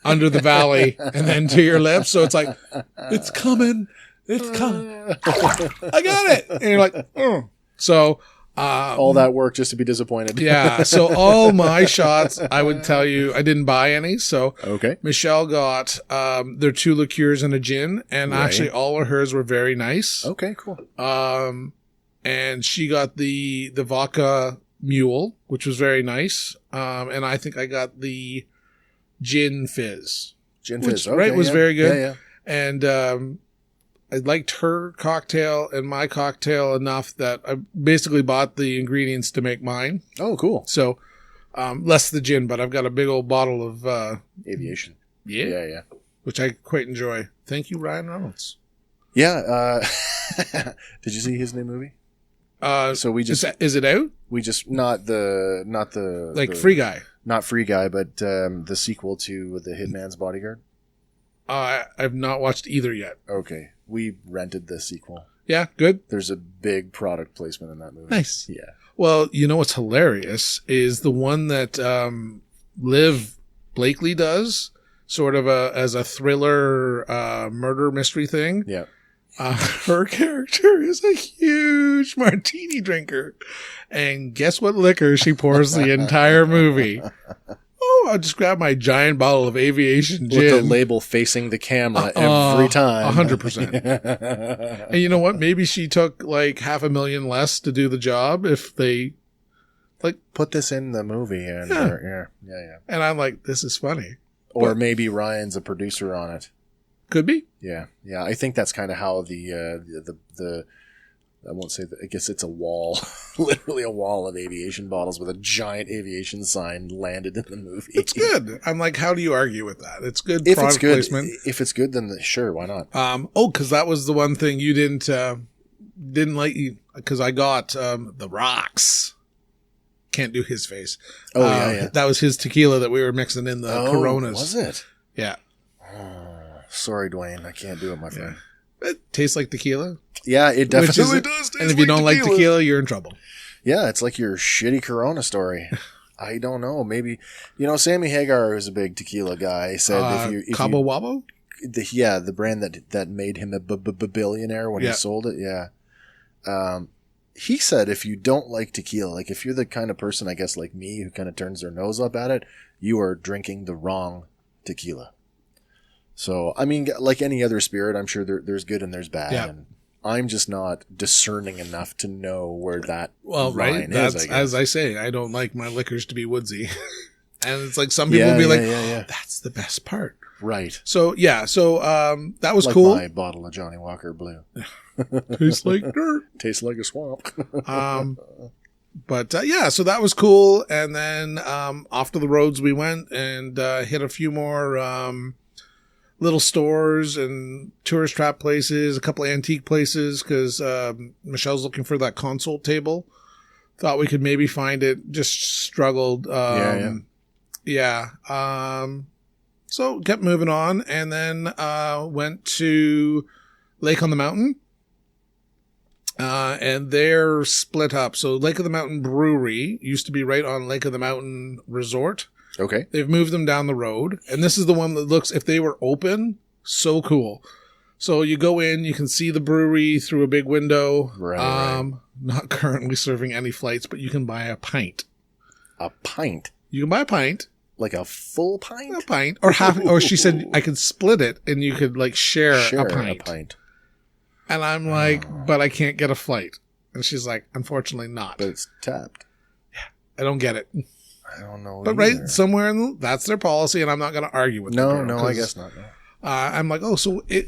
under the valley, and then to your lips. So it's like, it's coming. It's coming. I got it. And you're like, oh. So. All that work just to be disappointed. Yeah. So all my shots, I would tell you, I didn't buy any. So okay. Michelle got their 2 liqueurs and a gin, and actually all of hers were very nice. Okay, cool. And she got the vodka mule, which was very nice. And I think I got the gin fizz. Gin fizz, which, okay, right, was very good. Yeah. And I liked her cocktail and my cocktail enough that I basically bought the ingredients to make mine. Oh, cool. So less the gin, but I've got a big old bottle of aviation. Yeah. Which I quite enjoy. Thank you, Ryan Reynolds. Yeah. Did you see his new movie? So we just is it out? We just not the Free Guy. Not Free Guy, but the sequel to The Hitman's Bodyguard. I've not watched either yet. Okay, we rented the sequel. Yeah, good. There's a big product placement in that movie. Nice. Yeah. Well, you know what's hilarious is the one that Liv Blakely does, sort of as a thriller murder mystery thing. Yeah. Her character is a huge martini drinker. And guess what liquor she pours the entire movie? Oh, I'll just grab my giant bottle of aviation gin. With the label facing the camera every time. 100%. And you know what? Maybe she took like $500,000 less to do the job if they put this in the movie. And yeah. And I'm like, this is funny. Or maybe Ryan's a producer on it. Could be. Yeah. I think that's kind of how the I won't say that. I guess it's a wall, literally a wall of aviation bottles with a giant aviation sign landed in the movie. It's good. I'm like, how do you argue with that? It's good if product it's good, placement. If it's good, then sure, why not? Because that was the one thing you didn't like, because I got the Rocks. Can't do his face. Oh, yeah. That was his tequila that we were mixing in the Coronas. Was it? Yeah. Oh, sorry, Dwayne. I can't do it, my friend. It tastes like tequila. Yeah, it definitely does. And if you don't like tequila, you're in trouble. Yeah, it's like your shitty Corona story. I don't know. Maybe, Sammy Hagar is a big tequila guy. Said if Cabo Wabo? The brand that made him a billionaire when he sold it. Yeah. He said if you don't like tequila, like if you're the kind of person, I guess, like me, who kind of turns their nose up at it, you are drinking the wrong tequila. So, I mean, like any other spirit, I'm sure there's good and there's bad. Yeah. And I'm just not discerning enough to know where that line is, I guess. As I say, I don't like my liquors to be woodsy. And it's like some people will be like, that's the best part. Right. So, that was like cool. My bottle of Johnny Walker Blue. Tastes like dirt. Tastes like a swamp. But so that was cool. And then off to the roads we went and hit a few more little stores and tourist trap places, a couple of antique places, because Michelle's looking for that console table. Thought we could maybe find it. Just struggled. So kept moving on, and then went to Lake on the Mountain. And they're split up. So Lake of the Mountain Brewery used to be right on Lake of the Mountain Resort. Okay. They've moved them down the road. And this is the one that looks, if they were open, so cool. So you go in, you can see the brewery through a big window. Right. Not currently serving any flights, but you can buy a pint. A pint? You can buy a pint. Like a full pint? A pint. Or half. Or she said I could split it and you could like share a pint. And I'm like, but I can't get a flight. And she's like, unfortunately not. But it's tapped. Yeah. I don't get it. I don't know. But either. Right somewhere that's their policy, and I'm not going to argue with them. No, I guess not. No. I'm like,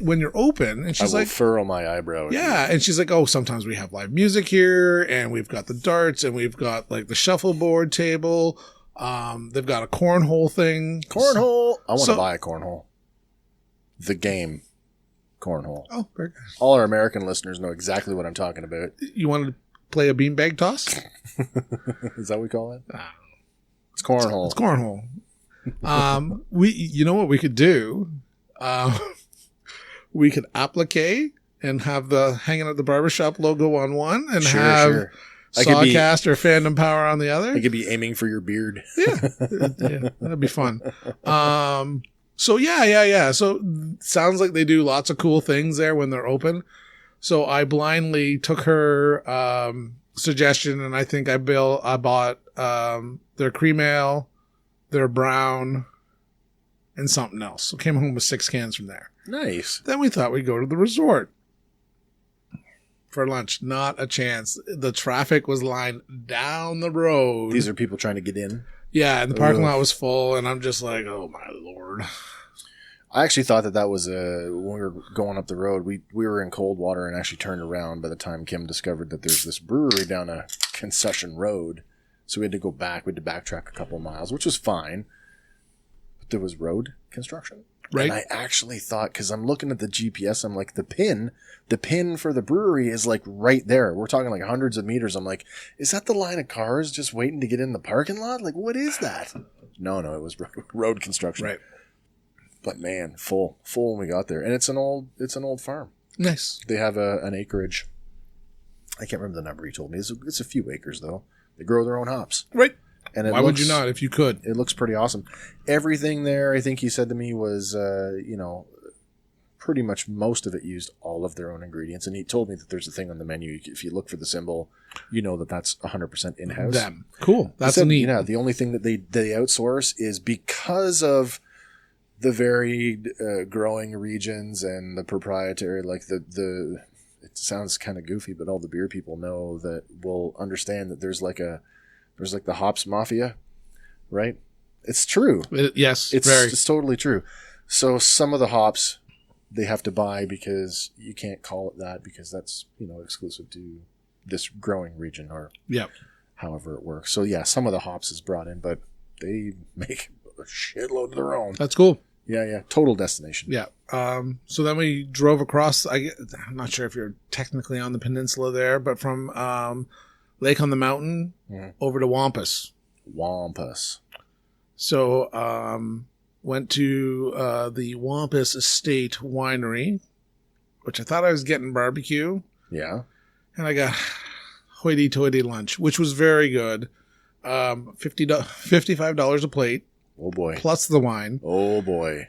when you're open, and she's like, furrow my eyebrow. Yeah, and she's like, sometimes we have live music here, and we've got the darts, and we've got like the shuffleboard table. They've got a cornhole thing. Cornhole. I want to buy a cornhole. The game. Cornhole. Oh, very good. All our American listeners know exactly what I'm talking about. You want to play a beanbag toss? Is that what we call it? It's cornhole. It's cornhole. You know what we could do? We could applique and have the Hanging at the Barbershop logo on one and have Sawcast or Fandom Power on the other. I could be aiming for your beard. Yeah, that'd be fun. So yeah. So sounds like they do lots of cool things there when they're open. So I blindly took her suggestion, and I think I bought their cream ale, their brown, and something else. So came home with 6 cans from there. Nice. Then we thought we'd go to the resort. for lunch. Not a chance. The traffic was lined down the road. These are people trying to get in. Yeah, and the parking lot was full, and I'm just like, oh my Lord. I actually thought that was when we were going up the road. We were in Coldwater and actually turned around by the time Kim discovered that there's this brewery down a concession road. So we had to go back. We had to backtrack a couple miles, which was fine. But there was road construction. Right. And I actually thought, because I'm looking at the GPS, I'm like, the pin for the brewery is like right there. We're talking like hundreds of meters. I'm like, is that the line of cars just waiting to get in the parking lot? Like, what is that? No, it was road construction. Right. But man, full when we got there. And it's an old farm. Nice. They have an acreage. I can't remember the number he told me. It's a few acres though. They grow their own hops. Right. And why would you not if you could? It looks pretty awesome. Everything there, I think he said to me, was, pretty much most of it used all of their own ingredients. And he told me that there's a thing on the menu. If you look for the symbol, you know that's 100% in-house. Them. Cool. That's neat. Yeah, the only thing that they outsource is because of the varied growing regions and the proprietary, like the it sounds kind of goofy, but all the beer people know that will understand that there's like the hops mafia, right? It's true. Yes, it's totally true. So some of the hops they have to buy because you can't call it that because that's, exclusive to this growing region or however it works. So yeah, some of the hops is brought in, but they make a shitload of their own. That's cool. Yeah. Total destination. Yeah. So then we drove across, I'm not sure if you're technically on the peninsula there, but from Lake on the Mountain over to Wampus. So went to the Wampus Estate Winery, which I thought I was getting barbecue. Yeah. And I got hoity-toity lunch, which was very good. $55 a plate. Oh, boy. Plus the wine. Oh, boy.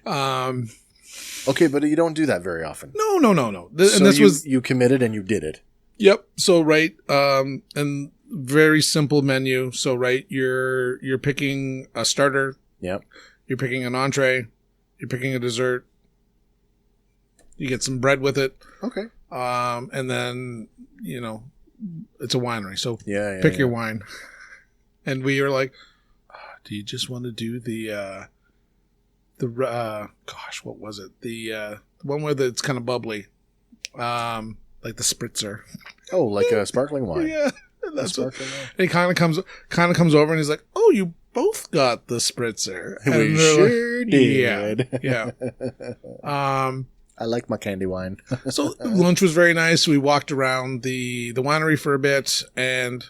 Okay, but you don't do that very often. No. And this you committed and you did it. Yep. So, right. And very simple menu. So, right, you're picking a starter. Yep. You're picking an entree. You're picking a dessert. You get some bread with it. Okay. And then, it's a winery. So pick your wine. And we were like, do you just want to do the what was it? The one where it's kind of bubbly. Like the spritzer. Oh, like a sparkling wine. Yeah. That's sparkling wine. And he kind of comes over and he's like, oh, you both got the spritzer. And we sure did. Yeah. I like my candy wine. So lunch was very nice. We walked around the winery for a bit and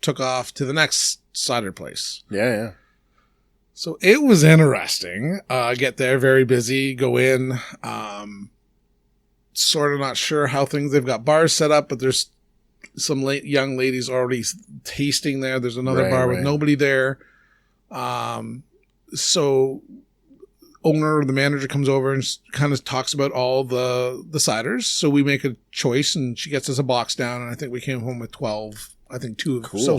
took off to the next cider place. Yeah. So it was interesting. Get there, very busy, go in. Sort of not sure how they've got bars set up, but there's some young ladies already tasting there. There's another bar with nobody there. So the manager comes over and kind of talks about all the ciders. So we make a choice and she gets us a box down. And I think we came home with 12, I think 2 of, cool. So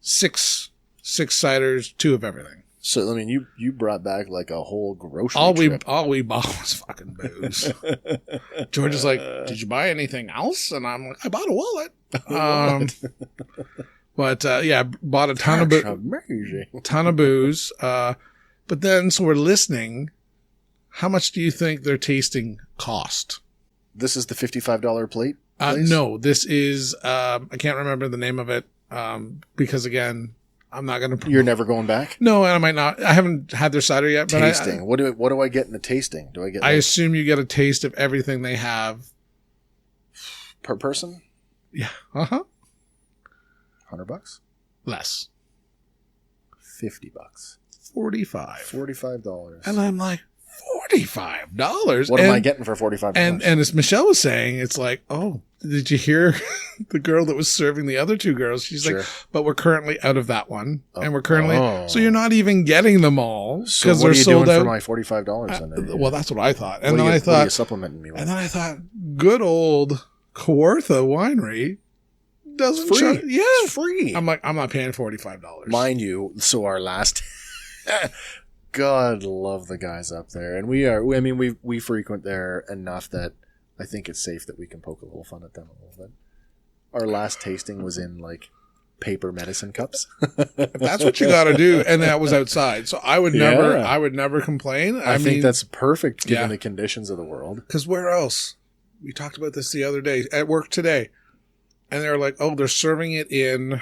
six ciders, 2 of everything. So, I mean, you brought back like a whole grocery trip. All we bought was fucking booze. George is like, did you buy anything else? And I'm like, I bought a wallet. But bought a ton of booze. But then, so we're listening. How much do you think their tasting cost? This is the $55 plate? No, this is, I can't remember the name of it. Because again, I'm not going to. You're never going back? No, and I might not. I haven't had their cider yet. But tasting. What do I get in the tasting? Do I get? I assume you get a taste of everything they have. Per person? Yeah. $100? Less. $50. $45. And I'm like, $45? What am I getting for $45? And as Michelle was saying, it's like, oh, did you hear the girl that was serving the other 2 girls? She's like, but we're currently out of that one. And we're currently, so you're not even getting them all because they're sold out. For my $45 well, that's what I thought. And then I thought, what are you supplementing me with? And then I thought, good old Kawartha Winery doesn't free. It's free. I'm like, I'm not paying $45. Mind you, so our last God love the guys up there. And we frequent there enough that I think it's safe that we can poke a little fun at them a little bit. Our last tasting was in like paper medicine cups. If that's what you got to do, and that was outside, so I would never complain. I think that's perfect given the conditions of the world. Because where else? We talked about this the other day at work today, and they're like, "Oh, they're serving it in."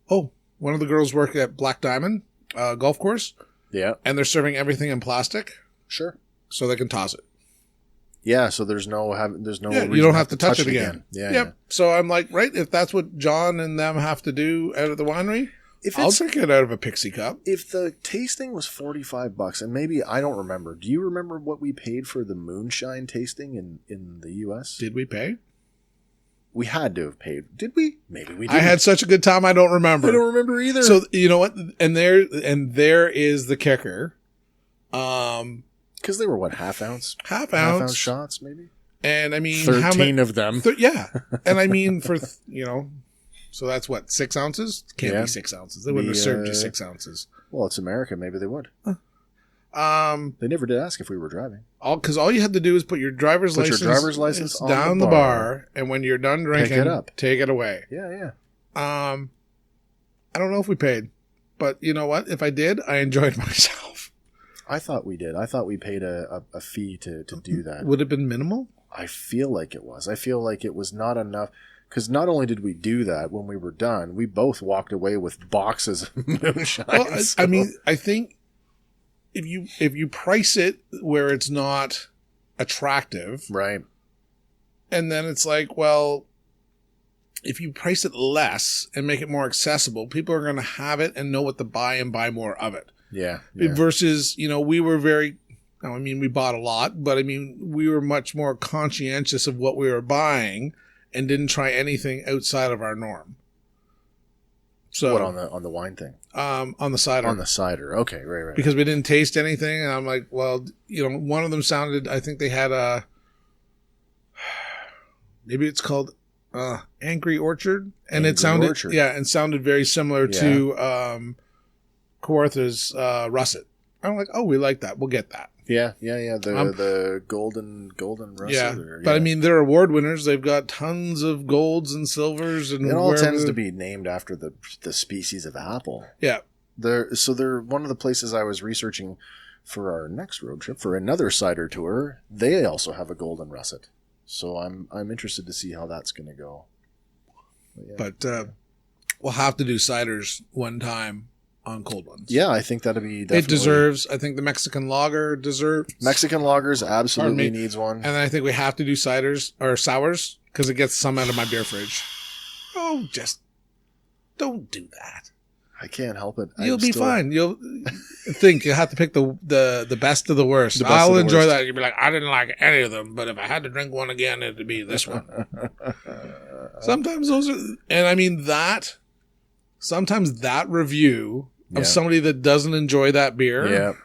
Oh, one of the girls work at Black Diamond golf course. Yeah, and they're serving everything in plastic. Sure, so they can toss it. Yeah, so there's no you don't have to touch it again. Yeah. So I'm like, right, if that's what John and them have to do out at the winery, I'll drink it out of a Pixie cup. If the tasting was $45, and maybe I don't remember. Do you remember what we paid for the moonshine tasting in the US? Did we pay? We had to have paid. Did we? Maybe we did. I had such a good time I don't remember. I don't remember either. So you know what? And there is the kicker. Because they were what, half ounce shots, maybe. And I mean, 13 of them. Yeah, and I mean for so that's what, 6 ounces? Can't be 6 ounces. They wouldn't have served you 6 ounces. Well, it's America. Maybe they would. They never did ask if we were driving. Because all you had to do is put your driver's license on down the bar, and when you're done drinking, take it away. Yeah. I don't know if we paid, but you know what? If I did, I enjoyed myself. I thought we did. I thought we paid a fee to do that. Would it have been minimal? I feel like it was. I feel like it was not enough. Because not only did we do that when we were done, we both walked away with boxes of moonshine. Well, I mean, I think if you price it where it's not attractive, right? And then it's like, well, if you price it less and make it more accessible, people are going to have it and know what to buy and buy more of it. Yeah. Versus, we were we bought a lot, but I mean, we were much more conscientious of what we were buying and didn't try anything outside of our norm. So what on the wine thing? On the cider. On the cider. Okay, right. Because we didn't taste anything, and I'm like, well, one of them sounded. I think they had maybe it's called Angry Orchard, and it sounded and sounded very similar to Kawartha's Russet. I'm like, oh, we like that. We'll get that. Yeah. The golden russet. Yeah, but I mean, they're award winners. They've got tons of golds and silvers, and it all tends to be named after the species of apple. Yeah, they're one of the places I was researching for our next road trip for another cider tour. They also have a golden russet, so I'm interested to see how that's going to go. But we'll have to do ciders one time. On cold ones. Yeah, I think that'd be definitely... It deserves, I think the Mexican lager deserves... Mexican lagers absolutely needs one. And I think we have to do ciders, or sours, because it gets some out of my beer fridge. Oh, just don't do that. I can't help it. You'll be fine. You'll think you have to pick the best of the worst. I'll enjoy that. You'll be like, I didn't like any of them, but if I had to drink one again, it'd be this one. Sometimes those are... And I mean, sometimes that review... of somebody that doesn't enjoy that beer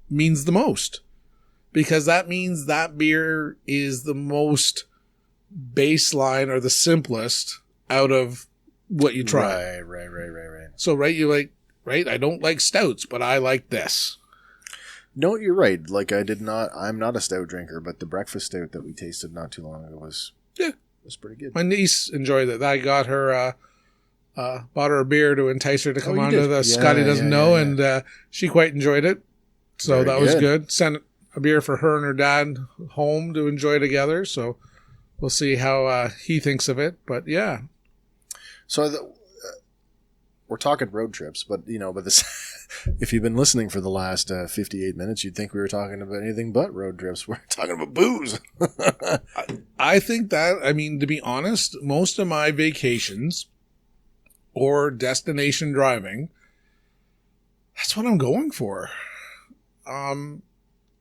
means the most. Because that means that beer is the most baseline or the simplest out of what you try. Right. So, I don't like stouts, but I like this. No, you're right. Like, I'm not a stout drinker, but the breakfast stout that we tasted not too long ago was pretty good. My niece enjoyed it. I got her... bought her a beer to entice her to come on to the Scotty Doesn't Know, and she quite enjoyed it. So that was good. Sent a beer for her and her dad home to enjoy together. So we'll see how he thinks of it. But yeah. So we're talking road trips, but this, if you've been listening for the last 58 minutes, you'd think we were talking about anything but road trips. We're talking about booze. I think that, to be honest, most of my vacations or destination driving, that's what I'm going for.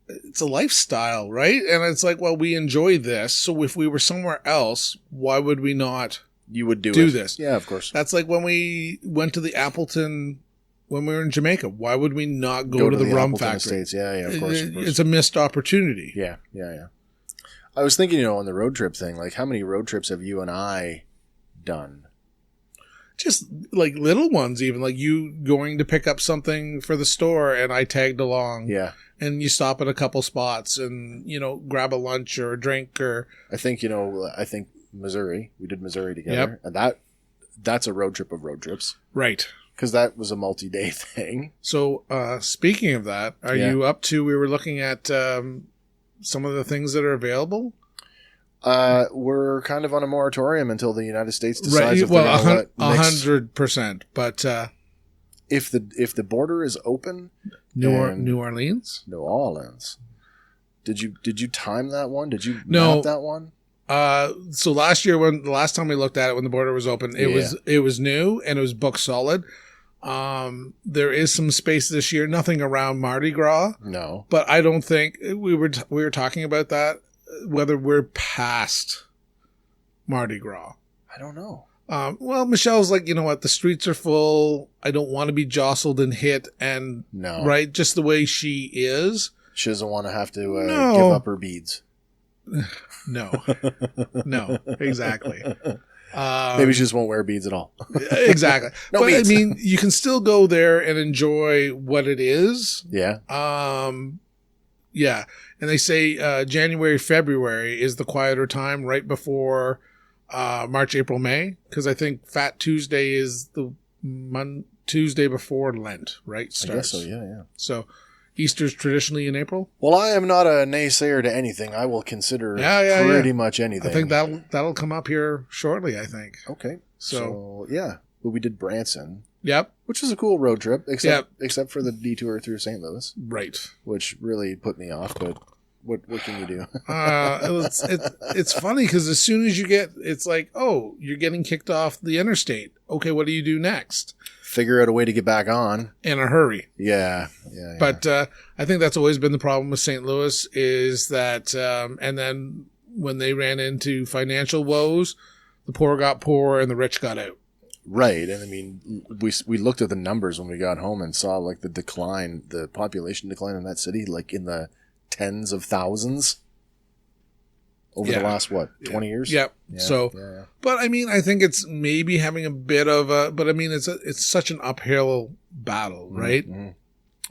It's a lifestyle, right? And it's like, well, we enjoy this, so if we were somewhere else, why would we not do this? Yeah, of course. That's like when we went to the Appleton when we were in Jamaica. Why would we not go to the rum Appleton factory? Estates. Yeah, of course. It's a missed opportunity. Yeah. I was thinking, on the road trip thing, like how many road trips have you and I done? just like little ones, even like you going to pick up something for the store and I tagged along. Yeah. And you stop at a couple spots and, grab a lunch or a drink or. I think Missouri, we did Missouri together. Yep. And that's a road trip of road trips. Right. Because that was a multi-day thing. So, speaking of that, are you up to, we were looking at some of the things that are available? We're kind of on a moratorium until the United States decides if they're going to let 100%. But if the border is open, New Orleans. Did you time that one? Did you map that one? So the last time we looked at it when the border was open, it was new and it was booked solid. There is some space this year, nothing around Mardi Gras. No, but I don't think we were talking about that, whether we're past Mardi Gras. I don't know. Well, Michelle's like, you know what? The streets are full. I don't want to be jostled and hit. And right, just the way she is. She doesn't want to have to give up her beads. No, exactly. Maybe she just won't wear beads at all. Exactly. But beads. I mean, you can still go there and enjoy what it is. Yeah. Yeah. And they say January, February is the quieter time right before March, April, May, because I think Fat Tuesday is the Tuesday before Lent, right? Starts. I guess so, yeah. So Easter's traditionally in April. Well, I am not a naysayer to anything. I will consider pretty much anything. I think that'll come up here shortly, I think. Okay. So yeah. But we did Branson. Yep. Which is a cool road trip, except for the detour through St. Louis. Right. Which really put me off, but what can you do? It's funny because as soon as it's like, oh, you're getting kicked off the interstate. Okay, what do you do next? Figure out a way to get back on. In a hurry. Yeah. But I think that's always been the problem with St. Louis is that, and then when they ran into financial woes, the poor got poor and the rich got out. Right. And I mean, we looked at the numbers when we got home and saw like the population decline in that city, like in the tens of thousands over the last 20 years. Yep. So, but I mean, I think it's maybe having a bit of but I mean, it's such an uphill battle, right? Mm-hmm.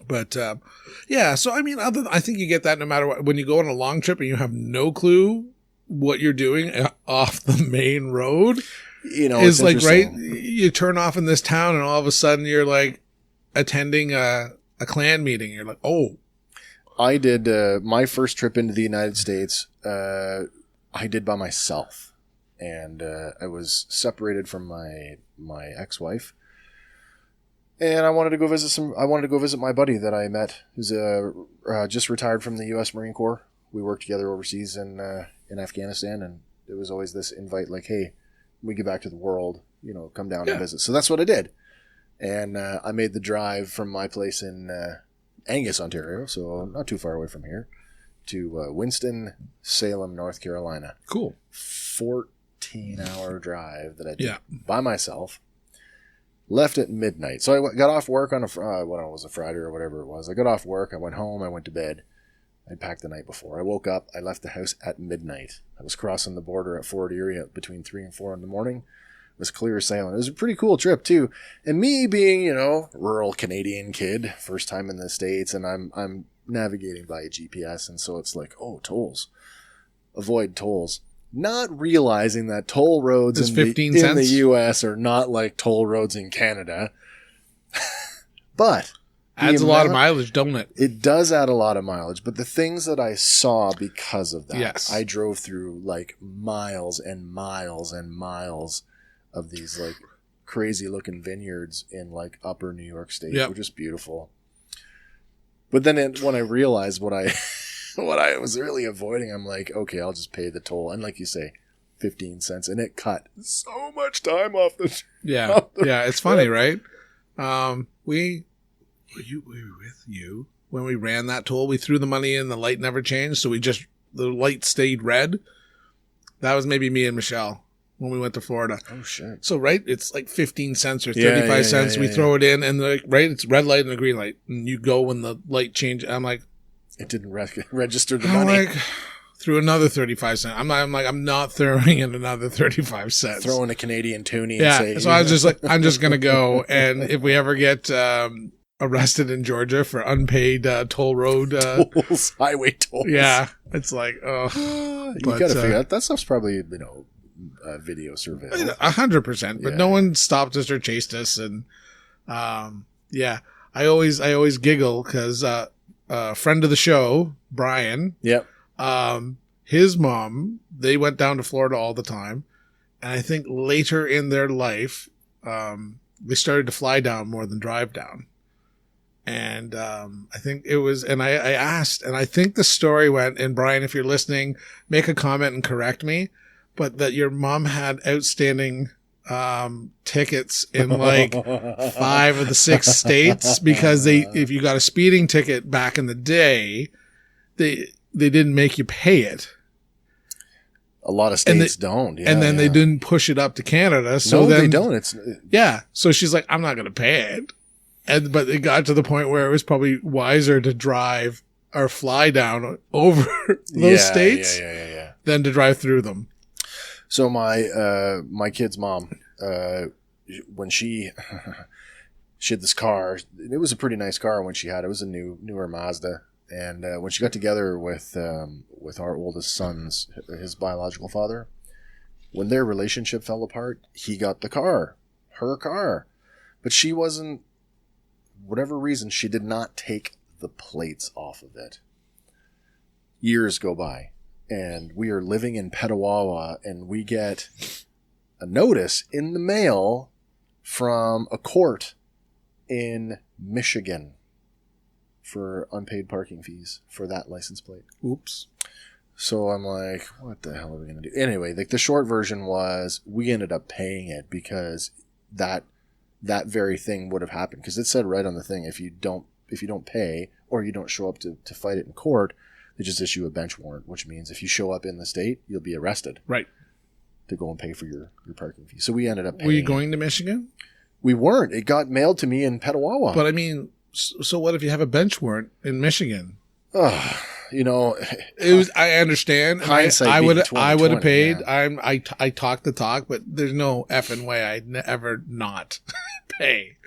But so I mean, I think you get that no matter what. When you go on a long trip and you have no clue what you're doing off the main road, is like right. You turn off in this town and all of a sudden you're like attending a clan meeting. You're like, oh. I did my first trip into the United States. I did by myself, and I was separated from my ex-wife, and I wanted to go visit my buddy that I met, who's just retired from the U.S. Marine Corps. We worked together overseas in Afghanistan, and it was always this invite, like, hey, when we get back to the world, come down and visit. So that's what I did, and I made the drive from my place in Angus, Ontario, so not too far away from here, to Winston-Salem, North Carolina. Cool. 14-hour drive that I did by myself. Left at midnight. So I got off work on a Friday or whatever it was. I got off work. I went home. I went to bed. I packed the night before. I woke up. I left the house at midnight. I was crossing the border at Fort Erie between 3 and 4 in the morning. Was clear sailing. It was a pretty cool trip too. And me being, rural Canadian kid, first time in the States, and I'm navigating by a GPS, and so it's like, oh, tolls. Avoid tolls. Not realizing that toll roads in the US are not like toll roads in Canada. But adds a lot of mileage, don't it? It does add a lot of mileage, but the things that I saw because of that, I drove through like miles and miles and miles of these like crazy looking vineyards in like upper New York State, which is beautiful. But then when I realized what I was really avoiding, I'm like, okay, I'll just pay the toll. And like you say, 15 cents. And it cut so much time off the it's funny, right? We were with you when we ran that toll. We threw the money in, the light never changed, so the light stayed red. That was maybe me and Michelle when we went to Florida. Oh, shit. So, right, it's like 15 cents or 35 cents. We throw it in, and it's red light and a green light. And you go when the light changes. I'm like... It didn't register the money. Like, threw another 35 cents. I'm not throwing in another 35 cents. Throwing a Canadian toonie. Yeah. And say, So I was just like, I'm just going to go. And if we ever get arrested in Georgia for unpaid toll road. Tolls, highway tolls. Yeah. It's like, you got to figure out. That stuff's probably, video surveillance. 100%. But no one stopped us or chased us. And yeah, I always giggle because friend of the show, Brian. Yep. His mom, they went down to Florida all the time. And I think later in their life, they started to fly down more than drive down. And I think it was, and I asked, and I think the story went, and Brian, if you're listening, make a comment and correct me, but that your mom had outstanding tickets in like 5 of the 6 states, because if you got a speeding ticket back in the day, they didn't make you pay it. A lot of states don't. Yeah, and then they didn't push it up to Canada. So they don't. So she's like, I'm not going to pay it. But it got to the point where it was probably wiser to drive or fly down over those states than to drive through them. So my kid's mom, when she had this car, it was a pretty nice car when she had it. It was a newer Mazda. And when she got together with our oldest son's, his biological father, when their relationship fell apart, he got the car, her car. But she wasn't, whatever reason, she did not take the plates off of it. Years go by, and we are living in Petawawa, and we get a notice in the mail from a court in Michigan for unpaid parking fees for that license plate. Oops. So I'm like, what the hell are we going to do? Anyway, the short version was we ended up paying it because that very thing would have happened. Because it said right on the thing, if you don't pay or you don't show up to fight it in court, they just issue a bench warrant, which means if you show up in the state, you'll be arrested. Right. To go and pay for your parking fee. So we ended up paying. Were you going to Michigan? We weren't. It got mailed to me in Petawawa. But I mean, so what if you have a bench warrant in Michigan? It was. I understand. Hindsight. I would have paid. Yeah. I talk the talk, but there's no effing way I'd ever not pay.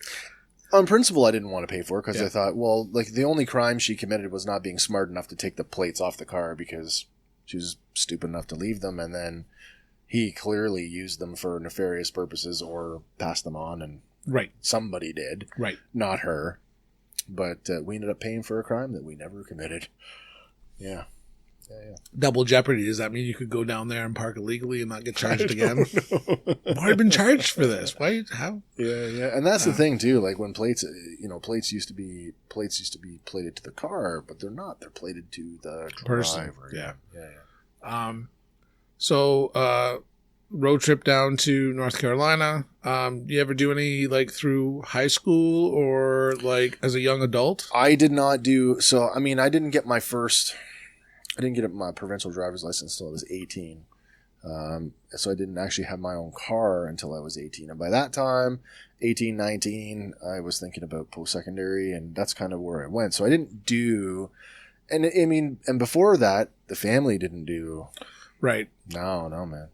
On principle, I didn't want to pay for it because I thought, well, like the only crime she committed was not being smart enough to take the plates off the car because she was stupid enough to leave them, and then he clearly used them for nefarious purposes or passed them on, and somebody did, not her. But we ended up paying for a crime that we never committed. Yeah. Double jeopardy. Does that mean you could go down there and park illegally and not get charged again? Why have you been charged for this? Why? How? Yeah. And that's the thing too. Like when plates used to be plated to the car, but they're not. They're plated to the person. Driver. Yeah. So road trip down to North Carolina. You ever do any like through high school or like as a young adult? I did not do. So I mean, I didn't get my provincial driver's license until I was 18. So I didn't actually have my own car until I was 18. And by that time, 18, 19, I was thinking about post-secondary, and that's kind of where I went. So I didn't do, and I mean, and before that, the family didn't do. Right. No, man.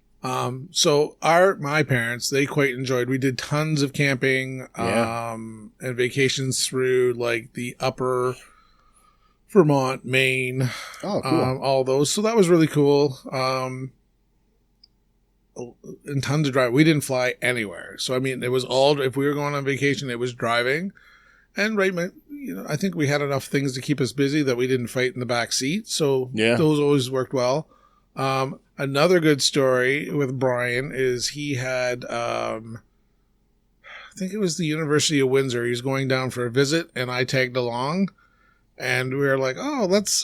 So my parents, they quite enjoyed, we did tons of camping, and vacations through like the upper Vermont, Maine, all those. So that was really cool. And tons of driving. We didn't fly anywhere. So, I mean, it was all, if we were going on vacation, it was driving. And I think we had enough things to keep us busy that we didn't fight in the back seat. So those always worked well. Another good story with Brian is he had, I think it was the University of Windsor. He was going down for a visit and I tagged along. And we were like, oh, let's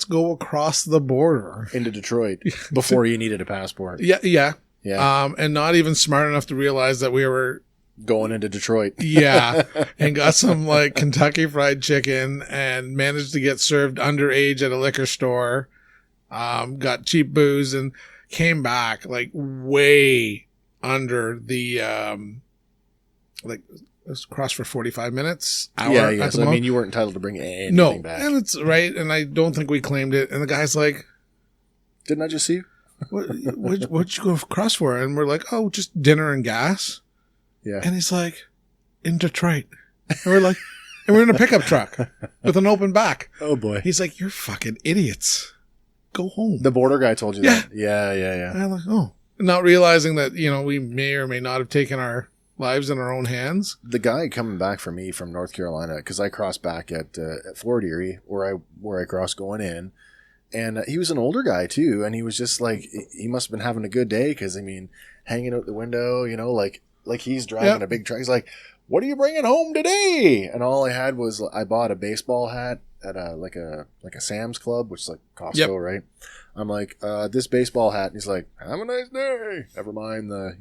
go across the border into Detroit before you needed a passport. Yeah. And not even smart enough to realize that we were going into Detroit. And got some like Kentucky Fried Chicken and managed to get served underage at a liquor store. Got cheap booze and came back like way under the crossed for 45 minutes. Hour So, I mean, you weren't entitled to bring anything back. And it's right. And I don't think we claimed it. And the guy's like, Didn't I just see you? What'd you go across for? And we're like, oh, just dinner and gas. Yeah. And he's like, in Detroit. And we're like, and we're in a pickup truck with an open back. Oh boy. He's like, you're fucking idiots. Go home. The border guy told you that. Yeah. And I'm like, oh. Not realizing that, we may or may not have taken our lives in our own hands. The guy coming back for me from North Carolina, because I crossed back at Fort Erie, where I crossed going in, and he was an older guy too, and he was just like, he must have been having a good day, because hanging out the window, like he's driving a big truck. He's like, "What are you bringing home today?" And all I had was, I bought a baseball hat at a Sam's Club, which is like Costco, right? I'm like, this baseball hat. And he's like, have a nice day. Never mind I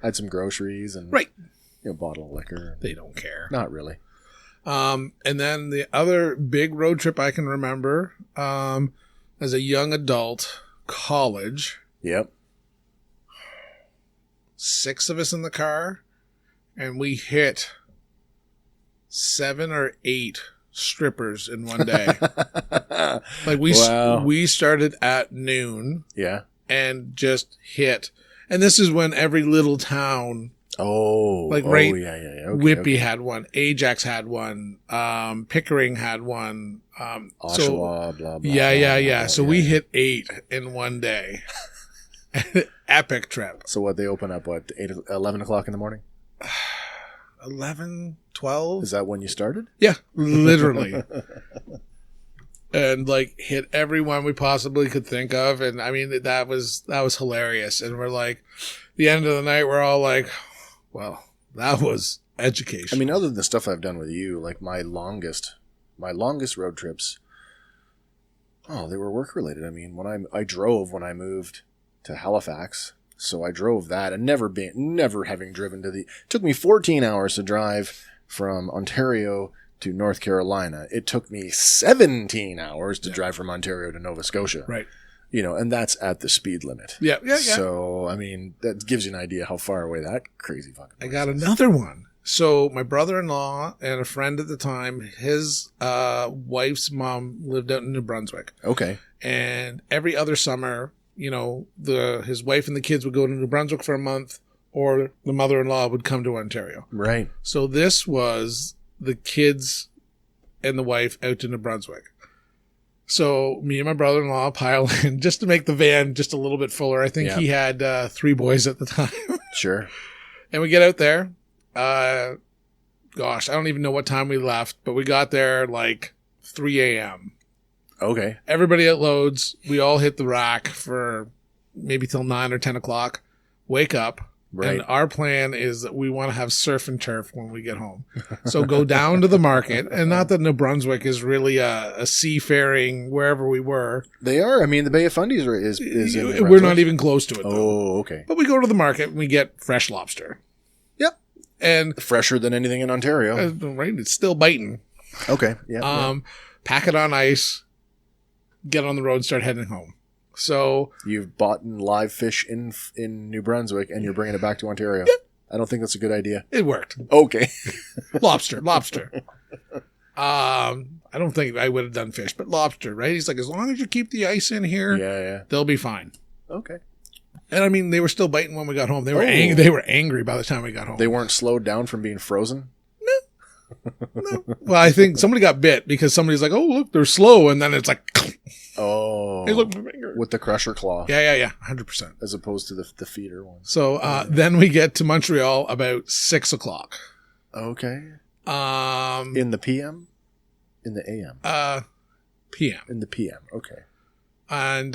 had some groceries and a bottle of liquor. They don't care. Not really. And then the other big road trip I can remember, as a young adult, college. Yep. 6 of us in the car, and we hit 7 or 8 strippers in one day. Like we started at noon. Yeah. And just hit. And this is when every little town. Okay, Whitby had one. Ajax had one. Pickering had one. Oshawa, blah, blah. Yeah. So we hit 8 in one day. Epic trip. So what, they open up, 11 o'clock in the morning? 11, 12. Is that when you started? Yeah, literally. And hit everyone we possibly could think of. And I mean, that was hilarious. And we're like, the end of the night, we're all like, well, that was education. I mean, other than the stuff I've done with you, like my longest road trips, they were work related. I mean, I drove when I moved to Halifax. So I drove that, and never having driven it took me 14 hours to drive from Ontario to North Carolina. It took me 17 hours to drive from Ontario to Nova Scotia. Right. And that's at the speed limit. Yeah. So, I mean, that gives you an idea how far away that crazy fucking place I got another one. So my brother-in-law and a friend at the time, his wife's mom lived out in New Brunswick. Okay. And every other summer, his wife and the kids would go to New Brunswick for a month, or the mother-in-law would come to Ontario. Right. So this was the kids and the wife out to New Brunswick. So me and my brother-in-law pile in just to make the van just a little bit fuller. I think he had 3 boys at the time. Sure. And we get out there. I don't even know what time we left, but we got there 3 a.m. Okay. Everybody outloads. We all hit the rack for maybe till 9 or 10 o'clock. Wake up. Right. And our plan is that we want to have surf and turf when we get home. So go down to the market. And not that New Brunswick is really a seafaring wherever we were. They are. I mean, the Bay of Fundy is in New Brunswick. We're not even close to it, though. Oh, okay. But we go to the market and we get fresh lobster. Yep. And fresher than anything in Ontario. Right? It's still biting. Okay. Yeah. Pack it on ice. Get on the road and start heading home. So you've bought live fish in New Brunswick and you're bringing it back to Ontario. Yeah. I don't think that's a good idea. It worked. Okay. Lobster. I don't think I would have done fish, but lobster, right? He's like, as long as you keep the ice in here, they'll be fine. Okay. And I mean, they were still biting when we got home. They were They were angry by the time we got home. They weren't slowed down from being frozen? No. Well, I think somebody got bit because somebody's like, oh, look, they're slow. And then it's like, oh, hey, look, my finger. With the crusher claw. Yeah. 100%. As opposed to the feeder one. So then we get to Montreal about 6 o'clock. Okay. In the PM? In the AM? PM. In the PM. Okay. And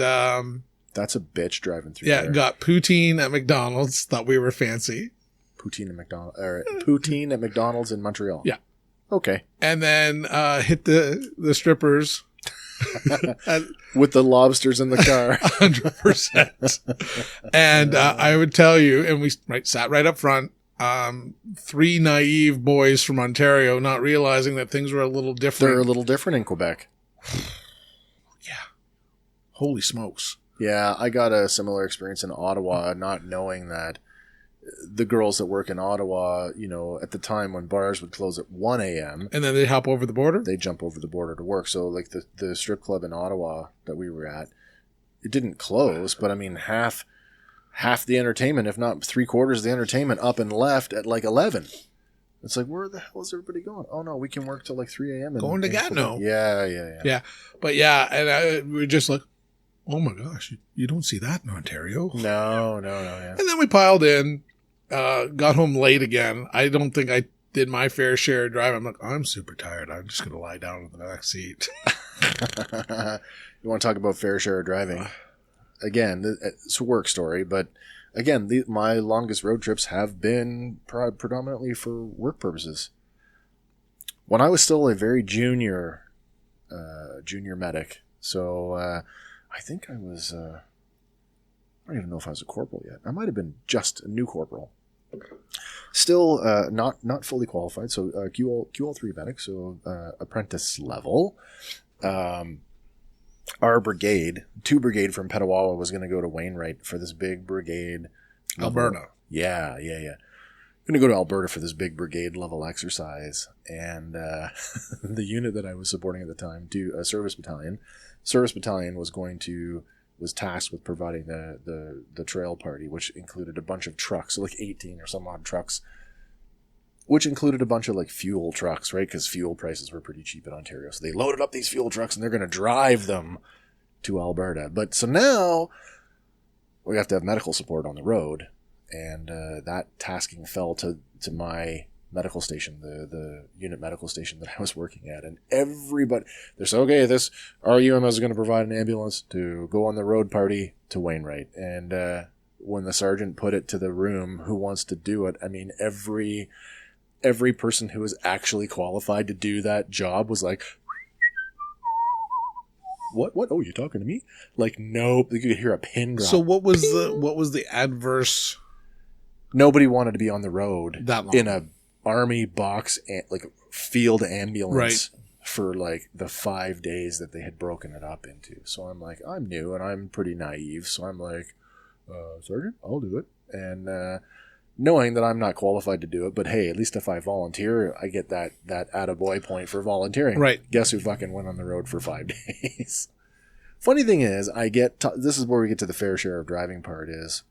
that's a bitch driving through. Yeah, there. got poutine at McDonald's. Thought we were fancy. Poutine at McDonald's in Montreal. Yeah. Okay. And then hit the strippers. With the lobsters in the car. 100%. And I would tell you, and we sat right up front, 3 naive boys from Ontario, not realizing that things were a little different. They're a little different in Quebec. Yeah. Holy smokes. Yeah, I got a similar experience in Ottawa, not knowing that the girls that work in Ottawa, at the time when bars would close at 1 a.m. And then they hop over the border? They jump over the border to work. So, like, the strip club in Ottawa that we were at, it didn't close, but I mean, half the entertainment, if not 3/4 of the entertainment, up and left at like 11. It's like, where the hell is everybody going? Oh no, we can work till like 3 a.m. Going to Gatineau. Yeah. But yeah, and we're just like, oh my gosh, you don't see that in Ontario. No, yeah. And then we piled in, got home late again. I don't think I did my fair share of driving. I'm like, I'm super tired. I'm just going to lie down in the back seat. You want to talk about fair share of driving? Again, it's a work story, but again, my longest road trips have been predominantly for work purposes. When I was still a very junior medic, so I think I was, I don't even know if I was a corporal yet. I might have been just a new corporal. Still not fully qualified, so QL3 medic, so apprentice level. Our brigade, 2 brigade from Petawawa, was going to go to Wainwright for this big brigade. Alberta. Yeah. Going to go to Alberta for this big brigade level exercise. And the unit that I was supporting at the time, a service battalion was tasked with providing the trail party, which included a bunch of trucks, so like 18 or some odd trucks, which included a bunch of like fuel trucks, right? Because fuel prices were pretty cheap in Ontario. So they loaded up these fuel trucks and they're going to drive them to Alberta. But so now we have to have medical support on the road. And that tasking fell to my medical station, the unit medical station that I was working at. And everybody, they're so, okay, this RUMS is going to provide an ambulance to go on the road party to Wainwright. And when the sergeant put it to the room, who wants to do it? I mean, every person who was actually qualified to do that job was like, what? Oh, you're talking to me? Like, nope. You could hear a pin drop. So what was the adverse? Nobody wanted to be on the road that long. In a army box, like field ambulance, right, for like the 5 days that they had broken it up into. So I'm like, I'm new and I'm pretty naive. So I'm like, Sergeant, I'll do it. And knowing that I'm not qualified to do it, but hey, at least if I volunteer, I get that attaboy point for volunteering. Right. Guess who fucking went on the road for 5 days? Funny thing is, this is where we get to the fair share of driving part is,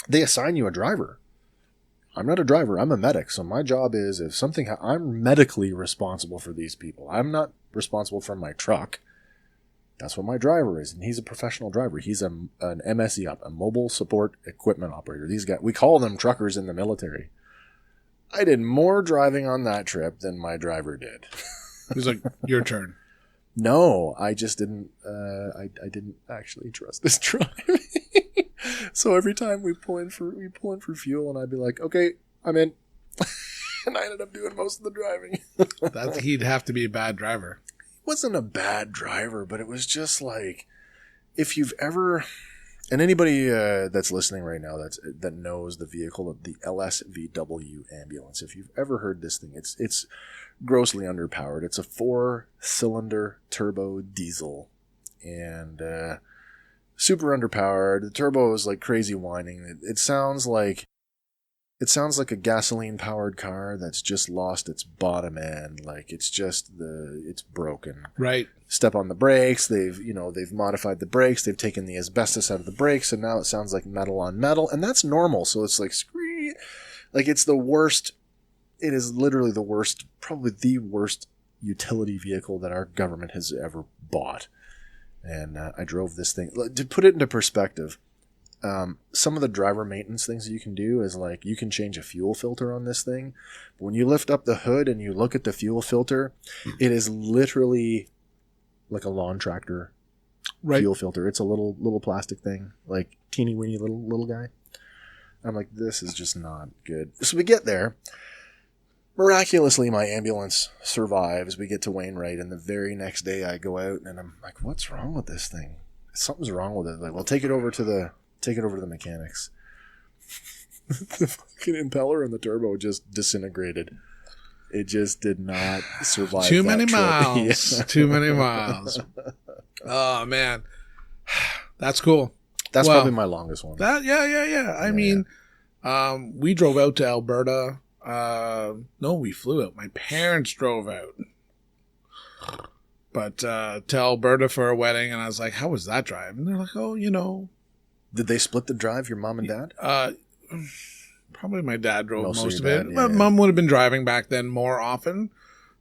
they assign you a driver. I'm not a driver. I'm a medic. So my job is, if something, I'm medically responsible for these people. I'm not responsible for my truck. That's what my driver is. And he's a professional driver. He's an MSE a mobile support equipment operator. These guys, we call them truckers in the military. I did more driving on that trip than my driver did. It was like, your turn. No, I just didn't, I didn't actually trust this driving. So every time we pull in for fuel, and I'd be like, okay, I'm in. And I ended up doing most of the driving. He'd have to be a bad driver. He wasn't a bad driver, but it was just like, if you've ever, and anybody that's listening right now that knows the vehicle, the LSVW ambulance, if you've ever heard this thing, it's grossly underpowered. It's a 4-cylinder turbo diesel, and super underpowered. The turbo is like crazy whining. It sounds like a gasoline powered car that's just lost its bottom end. Like it's broken. Right. Step on the brakes. They've modified the brakes. They've taken the asbestos out of the brakes, and now it sounds like metal on metal, and that's normal. So it's like scree, like it's the worst. It is literally the worst, probably the worst utility vehicle that our government has ever bought. And I drove this thing. To put it into perspective, some of the driver maintenance things that you can do is like you can change a fuel filter on this thing. But when you lift up the hood and you look at the fuel filter, it is literally like a lawn tractor fuel filter. It's a little plastic thing, like teeny weeny little guy. I'm like, this is just not good. So we get there. Miraculously, my ambulance survives. We get to Wainwright, and the very next day I go out, and I'm like, what's wrong with this thing? Something's wrong with it. Like, well, take it over to the mechanics. The fucking impeller and the turbo just disintegrated. It just did not survive. Too many miles. Yeah. Too many miles. Oh, man. That's cool. That's probably my longest one. Yeah. I mean, we drove out to Alberta. No, we flew out. My parents drove out. but to Alberta for a wedding, and I was like, how was that drive? And they're like, oh, Did they split the drive, your mom and dad? Probably my dad drove most of dad, it. yeah, Mom would have been driving back then more often,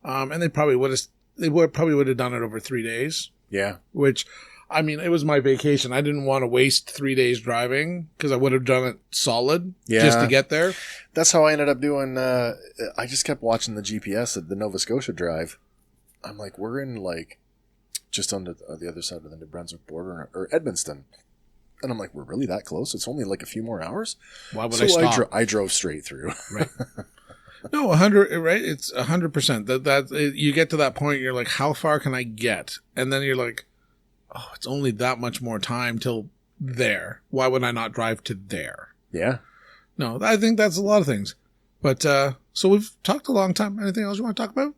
and they probably would have done it over 3 days. Yeah. Which, I mean, it was my vacation. I didn't want to waste 3 days driving because I would have done it solid just to get there. That's how I ended up doing. I just kept watching the GPS at the Nova Scotia drive. I'm like, we're in like just on the other side of the New Brunswick border, or Edmundston. And I'm like, we're really that close? It's only like a few more hours? Why would I stop? I drove straight through. Right. No, 100, right? It's 100%. That you get to that point, you're like, how far can I get? And then you're like, oh, it's only that much more time till there. Why would I not drive to there? Yeah. No, I think that's a lot of things. But, so we've talked a long time. Anything else you want to talk about?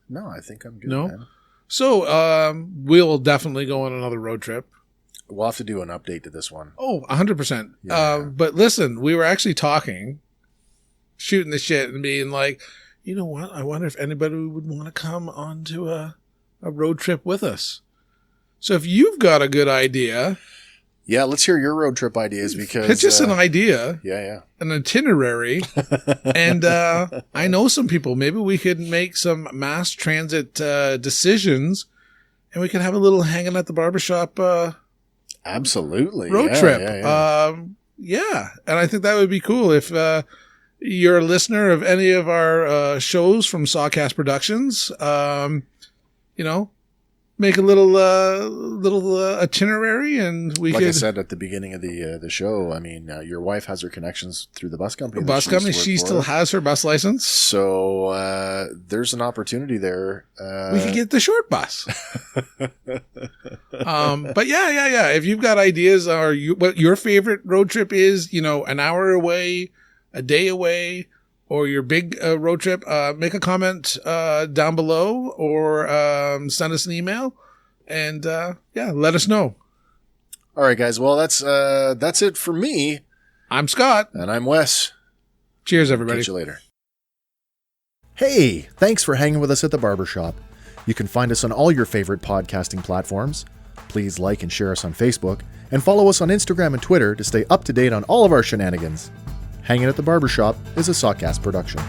No, I think I'm good, No? man. So, we'll definitely go on another road trip. We'll have to do an update to this one. Oh, 100%. Yeah. But listen, we were actually talking, shooting the shit and being like, you know what? I wonder if anybody would want to come onto a road trip with us. So if you've got a good idea. Yeah, let's hear your road trip ideas because. It's just an idea. Yeah. An itinerary. And I know some people. Maybe we could make some mass transit decisions and we could have a little hanging at the barbershop absolutely road trip. Yeah. And I think that would be cool if you're a listener of any of our shows from Sawcast Productions. Make a little itinerary, and we like could. I said at the beginning of the show, I mean, your wife has her connections through the bus company. She still has her bus license, so there's an opportunity there. We could get the short bus. But yeah. If you've got ideas, or what your favorite road trip is, an hour away, a day away, or your big road trip, make a comment down below or send us an email and let us know. All right, guys. Well, that's it for me. I'm Scott. And I'm Wes. Cheers, everybody. Catch you later. Hey, thanks for hanging with us at the barbershop. You can find us on all your favorite podcasting platforms. Please like and share us on Facebook and follow us on Instagram and Twitter to stay up to date on all of our shenanigans. Hanging at the Barbershop is a Sawcast production.